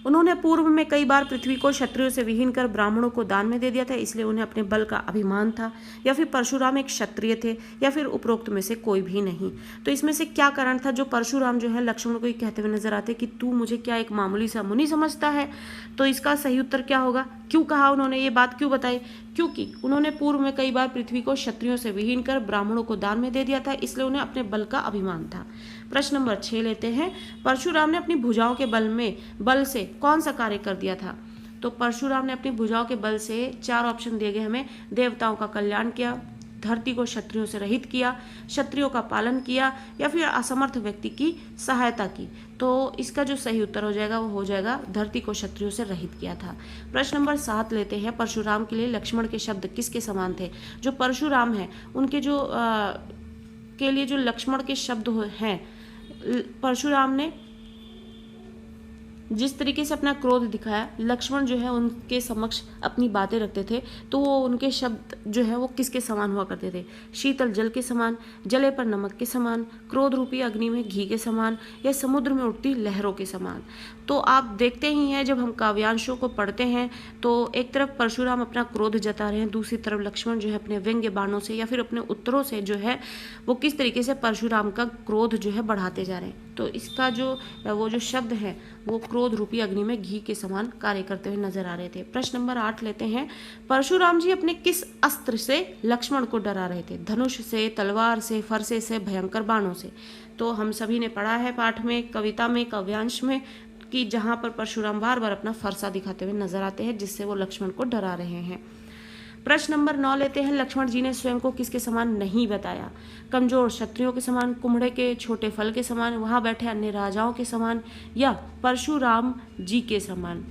उन्होंने पूर्व में कई बार पृथ्वी को क्षत्रियों से विहीन कर ब्राह्मणों को दान में दे दिया था, इसलिए उन्हें अपने बल का अभिमान था। या फिर परशुराम एक क्षत्रिय थे, या फिर उपरोक्त में से कोई भी नहीं। तो इसमें से क्या कारण था जो परशुराम जो है लक्ष्मण को ये कहते हुए नजर आते कि तू मुझे क्या एक मामूली सा मुनि समझता है। तो इसका सही उत्तर क्या होगा, क्यों कहा उन्होंने, ये बात क्यों बताई। क्योंकि उन्होंने पूर्व में कई बार पृथ्वी को क्षत्रियों से विहीन कर ब्राह्मणों को दान में दे दिया था, इसलिए उन्हें अपने बल का अभिमान था। प्रश्न नंबर 6 लेते हैं, परशुराम ने अपनी भुजाओं के बल से कौन सा कार्य कर दिया था। तो परशुराम ने अपनी भुजाओं के बल से 4 ऑप्शन दिए गए हमें। देवताओं का कल्याण किया, धरती को क्षत्रियों से रहित किया, क्षत्रियों का पालन किया, या फिर असमर्थ व्यक्ति की सहायता की। तो इसका जो सही उत्तर हो जाएगा वो हो जाएगा धरती को क्षत्रियों से रहित किया था। प्रश्न नंबर 7 लेते हैं, परशुराम के लिए लक्ष्मण के शब्द किसके समान थे। जो परशुराम है उनके जो के लिए जो लक्ष्मण के शब्द हैं, परशुराम ने जिस तरीके से अपना क्रोध दिखाया, लक्ष्मण जो है उनके समक्ष अपनी बातें रखते थे, तो वो उनके शब्द जो है वो किसके समान हुआ करते थे। शीतल जल के समान, जले पर नमक के समान, क्रोध रूपी अग्नि में घी के समान, या समुद्र में उठती लहरों के समान। तो आप देखते ही हैं जब हम काव्यांशों को पढ़ते हैं तो एक तरफ परशुराम अपना क्रोध जता रहे हैं, दूसरी तरफ लक्ष्मण जो है अपने व्यंग्य बाणों से या फिर अपने उत्तरों से जो है वो किस तरीके से परशुराम का क्रोध जो है बढ़ाते जा रहे हैं। तो इसका वो जो शब्द है वो क्रोध रूपी अग्नि में घी के समान कार्य करते हुए नजर आ रहे थे। प्रश्न नंबर 8 लेते हैं, परशुराम जी अपने किस अस्त्र से लक्ष्मण को डरा रहे थे। धनुष से, तलवार से, फरसे से, भयंकर बाणों से। तो हम सभी ने पढ़ा है पाठ में, कविता में, काव्यांश में कि जहां पर परशुराम बार बार अपना फरसा दिखाते हुए नजर आते हैं जिससे वो लक्ष्मण को डरा रहे हैं। प्रश्न नंबर 9 लेते हैं, लक्ष्मण जी ने स्वयं को किसके समान नहीं बताया। कमजोर क्षत्रियों के समान, कुम्हड़े के छोटे फल के समान, वहां बैठे अन्य राजाओं के समान, या परशुराम जी के समान।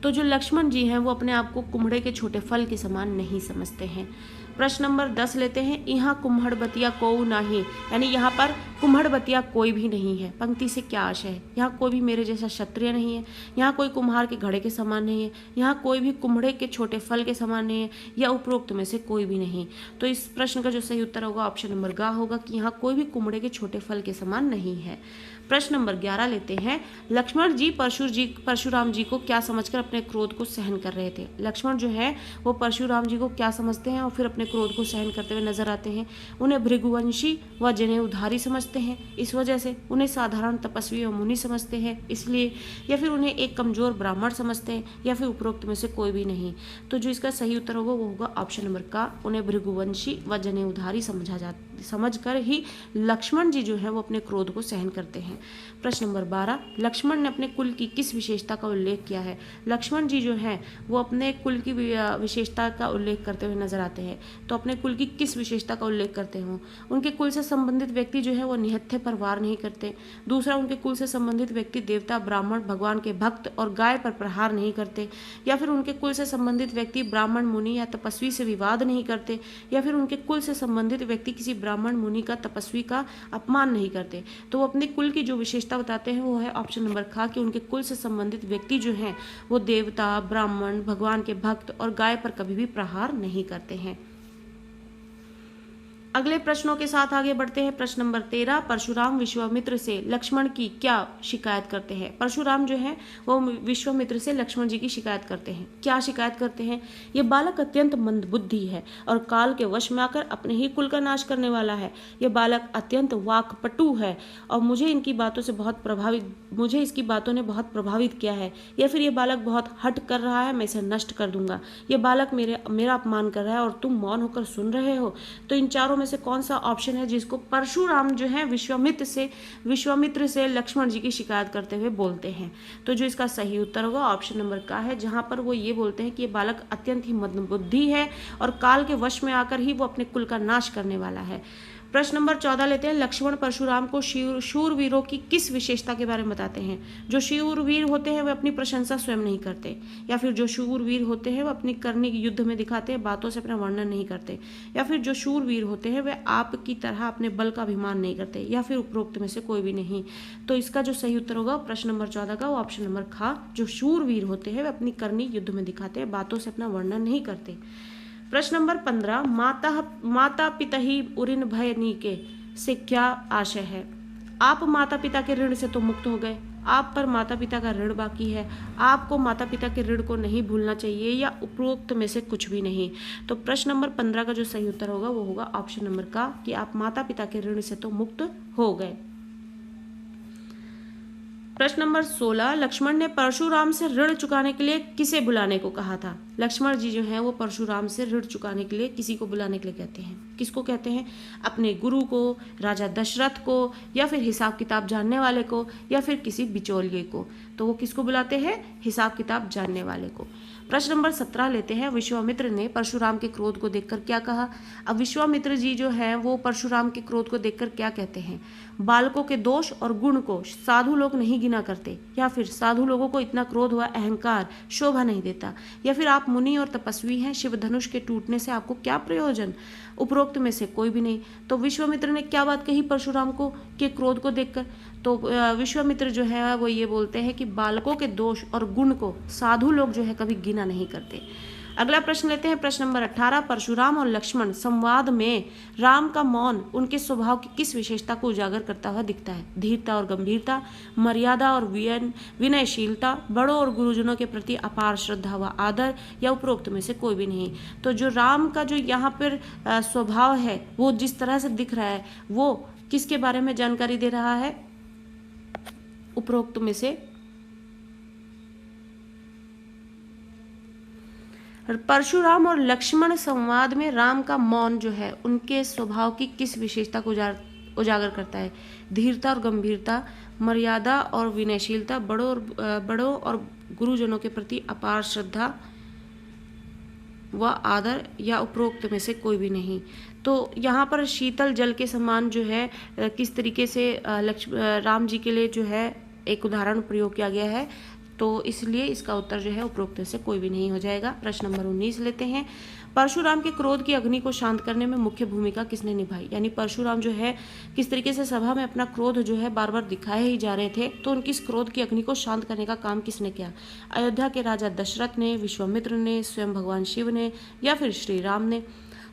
तो जो लक्ष्मण जी हैं वो अपने आप को कुम्हड़े के छोटे फल के समान नहीं समझते हैं। प्रश्न नंबर 10 लेते हैं। यहाँ कुम्हड़बतिया कोऊ नाही, यानी यहाँ पर कुम्हड़बतिया कोई भी नहीं है। पंक्ति से क्या आशय है? यहाँ कोई भी मेरे जैसा क्षत्रिय नहीं है, यहाँ कोई कुम्हार के घड़े के समान नहीं है, यहाँ कोई भी कुम्हड़े के छोटे फल के समान नहीं है, या उपरोक्त में से कोई भी नहीं। तो इस प्रश्न का जो सही उत्तर होगा ऑप्शन नंबर ग होगा कि यहाँ कोई भी कुम्हड़े के छोटे फल के समान नहीं है। प्रश्न नंबर 11 लेते हैं। लक्ष्मण जी परशुराम जी को क्या समझकर अपने क्रोध को सहन कर रहे थे? लक्ष्मण जो है वो परशुराम जी को क्या समझते हैं और फिर अपने क्रोध को सहन करते हुए नजर आते हैं? उन्हें भृगुवंशी व जनेऊधारी समझते हैं, इस वजह से उन्हें साधारण तपस्वी और मुनि समझते हैं इसलिए, या फिर उन्हें एक कमजोर ब्राह्मण समझते हैं, या फिर उपरोक्त में से कोई भी नहीं। तो जो इसका सही उत्तर होगा वो होगा ऑप्शन नंबर का, उन्हें भृगुवंशी व जनेऊधारी समझकर ही लक्ष्मण जी जो है वो अपने क्रोध को सहन करते हैं। प्रश्न नंबर 12। लक्ष्मण ने अपने कुल की किस विशेषता का उल्लेख किया है? लक्ष्मण जी जो हैं वो अपने कुल की विशेषता का उल्लेख करते हुए नजर आते हैं। तो अपने कुल की किस विशेषता का उल्लेख करते हो? उनके कुल से संबंधित व्यक्ति जो है वो निहत्थे पर वार नहीं करते। दूसरा, उनके कुल से संबंधित व्यक्ति देवता, ब्राह्मण, भगवान के भक्त और गाय पर प्रहार नहीं करते। या फिर उनके कुल से संबंधित व्यक्ति ब्राह्मण, मुनि या तपस्वी से विवाद नहीं करते। या फिर उनके कुल से संबंधित व्यक्ति किसी ब्राह्मण, मुनि का, तपस्वी का अपमान नहीं करते। तो वो अपने कुल की जो विशेषता बताते हैं वो है ऑप्शन नंबर ख, कि उनके कुल से संबंधित व्यक्ति जो हैं वो देवता, ब्राह्मण, भगवान के भक्त और गाय पर कभी भी प्रहार नहीं करते हैं। अगले प्रश्नों के साथ आगे बढ़ते हैं। प्रश्न नंबर 13। परशुराम विश्वामित्र से लक्ष्मण की क्या शिकायत करते हैं? परशुराम जो है वो विश्वामित्र से लक्ष्मण जी की शिकायत करते हैं। क्या शिकायत करते हैं? ये बालक अत्यंत मंदबुद्धि है और काल के वश में आकर अपने ही कुल का नाश करने वाला है। ये बालक अत्यंत वाक्पटु है और मुझे इसकी बातों ने बहुत प्रभावित किया है। या फिर ये बालक बहुत हट कर रहा है, मैं इसे नष्ट कर दूंगा। ये बालक मेरा अपमान कर रहा है और तुम मौन होकर सुन रहे हो। तो इन चारों में से कौन सा ऑप्शन है जिसको परशुराम जो है विश्वामित्र से लक्ष्मण जी की शिकायत करते हुए बोलते हैं? तो जो इसका सही उत्तर होगा ऑप्शन नंबर का है, जहां पर वो ये बोलते हैं कि ये बालक अत्यंत ही मंदबुद्धि है और काल के वश में आकर ही वो अपने कुल का नाश करने वाला है। प्रश्न नंबर 14 लेते हैं। लक्ष्मण परशुराम को शूरवीरों की किस विशेषता के बारे में बताते हैं? जो शूरवीर होते हैं वे अपनी प्रशंसा स्वयं नहीं करते। या फिर जो शूरवीर होते हैं वे अपनी करनी युद्ध में दिखाते हैं, बातों से अपना वर्णन नहीं करते। या फिर जो शूरवीर होते हैं वे आपकी तरह अपने बल का अभिमान नहीं करते। या फिर उपरोक्त में से कोई भी नहीं। तो इसका जो सही उत्तर होगा प्रश्न नंबर 14 का वो ऑप्शन नंबर ख, जो शूरवीर होते हैं वे अपनी करनी युद्ध में दिखाते हैं, बातों से अपना वर्णन नहीं करते। प्रश्न नंबर 15। माता पिता ही उरिन भय नीके से क्या आशय है? आप माता पिता के ऋण से तो मुक्त हो गए, आप पर माता पिता का ऋण बाकी है, आपको माता पिता के ऋण को नहीं भूलना चाहिए, या उपरोक्त में से कुछ भी नहीं। तो प्रश्न नंबर 15 का जो सही उत्तर होगा वो होगा ऑप्शन नंबर का, कि आप माता पिता के ऋण से तो मुक्त हो गए। प्रश्न नंबर 16। लक्ष्मण ने परशुराम से ऋण चुकाने के लिए किसे बुलाने को कहा था? लक्ष्मण जी जो हैं वो परशुराम से ऋण चुकाने के लिए किसी को बुलाने के लिए कहते हैं। किसको कहते हैं? अपने गुरु को, राजा दशरथ को, या फिर हिसाब किताब जानने वाले को, या फिर किसी बिचौलिए को। तो वो किसको बुलाते हैं? हिसाब किताब जानने वाले को। प्रश्न नंबर 17 लेते हैं। विश्वामित्र ने परशुराम के क्रोध को देखकर क्या कहा? अब विश्वामित्र जी जो हैं वो परशुराम के क्रोध को देखकर क्या कहते हैं? बालकों के दोष और गुण को साधु लोग नहीं गिना करते, या फिर साधु लोगों को इतना क्रोध हुआ अहंकार शोभा नहीं देता, या फिर आप मुनि और तपस्वी हैं, शिव धनुष के टूटने से आपको क्या प्रयोजन? उपरोक्त में से कोई भी नहीं। तो विश्वामित्र ने क्या बात कही परशुराम को के क्रोध को देखकर? तो विश्वामित्र जो है वो ये बोलते हैं कि बालकों के दोष और गुण को साधु लोग जो है कभी गिना नहीं करते। अगला प्रश्न लेते हैं। प्रश्न नंबर 18। परशुराम और लक्ष्मण संवाद में राम का मौन उनके स्वभाव की किस विशेषता को उजागर करता हुआ दिखता है? धीरता और गंभीरता, मर्यादा और विनयशीलता, बड़ों और गुरुजनों के प्रति अपार श्रद्धा व आदर, या उपरोक्त में से कोई भी नहीं। तो जो राम का जो यहाँ पर स्वभाव है वो जिस तरह से दिख रहा है वो किसके बारे में जानकारी दे रहा है? उपरोक्त में से परशुराम और लक्ष्मण संवाद में राम का मौन जो है उनके स्वभाव की किस विशेषता को उजागर करता है? धीरता और गंभीरता, मर्यादा और विनयशीलता, बड़ों और गुरुजनों के प्रति अपार श्रद्धा व आदर, या उपरोक्त में से कोई भी नहीं। तो यहाँ पर शीतल जल के समान जो है किस तरीके से राम जी के लिए जो है एक उदाहरण प्रयोग किया गया है। तो इसलिए इसका उत्तर जो है उपरोक्त से कोई भी नहीं हो जाएगा। प्रश्न नंबर 19 लेते हैं। परशुराम के क्रोध की अग्नि को शांत करने में मुख्य भूमिका किसने निभाई? यानी परशुराम जो है किस तरीके से सभा में अपना क्रोध जो है बार बार दिखाए ही जा रहे थे, तो उनकी इस क्रोध की अग्नि को शांत करने का काम किसने किया? अयोध्या के राजा दशरथ ने, विश्वामित्र ने, स्वयं भगवान शिव ने, या फिर श्री राम ने?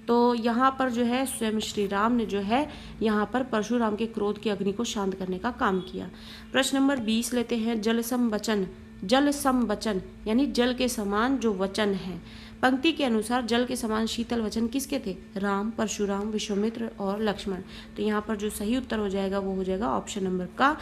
तो यहाँ पर जो है स्वयं श्री राम ने जो है यहाँ पर परशुराम के क्रोध की अग्नि को शांत करने का काम किया। प्रश्न नंबर 20 लेते हैं। जल सम वचन, जल सम वचन यानी जल के समान जो वचन है, पंक्ति के अनुसार जल के समान शीतल वचन किसके थे? राम, परशुराम, विश्वामित्र और लक्ष्मण। तो यहाँ पर जो सही उत्तर हो जाएगा वो हो जाएगा ऑप्शन नंबर का,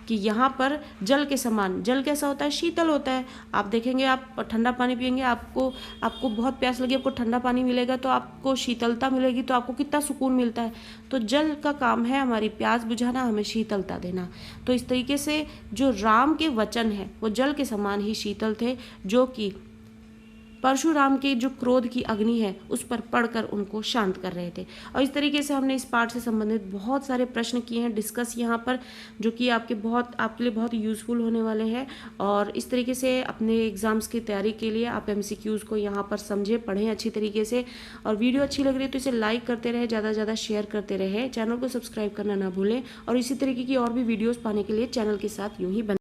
कि यहाँ पर जल के समान, जल कैसा होता है? शीतल होता है। आप देखेंगे, आप ठंडा पानी पिएंगे, आपको बहुत प्यास लगी, आपको ठंडा पानी मिलेगा तो आपको शीतलता मिलेगी, तो आपको कितना सुकून मिलता है। तो जल का काम है हमारी प्यास बुझाना, हमें शीतलता देना। तो इस तरीके से जो राम के वचन है वो जल के समान ही शीतल थे, जो कि परशुराम के जो क्रोध की अग्नि है उस पर पड़कर उनको शांत कर रहे थे। और इस तरीके से हमने इस पाठ से संबंधित बहुत सारे प्रश्न किए हैं डिस्कस यहाँ पर, जो कि आपके लिए बहुत यूज़फुल होने वाले हैं। और इस तरीके से अपने एग्जाम्स की तैयारी के लिए आप MCQs को यहाँ पर समझें, पढ़ें अच्छी तरीके से। और वीडियो अच्छी लग रही है तो इसे लाइक करते रहे, ज़्यादा से ज़्यादा शेयर करते रहे, चैनल को सब्सक्राइब करना ना भूलें। और इसी तरीके की और भी वीडियोज़ पाने के लिए चैनल के साथ यूँ ही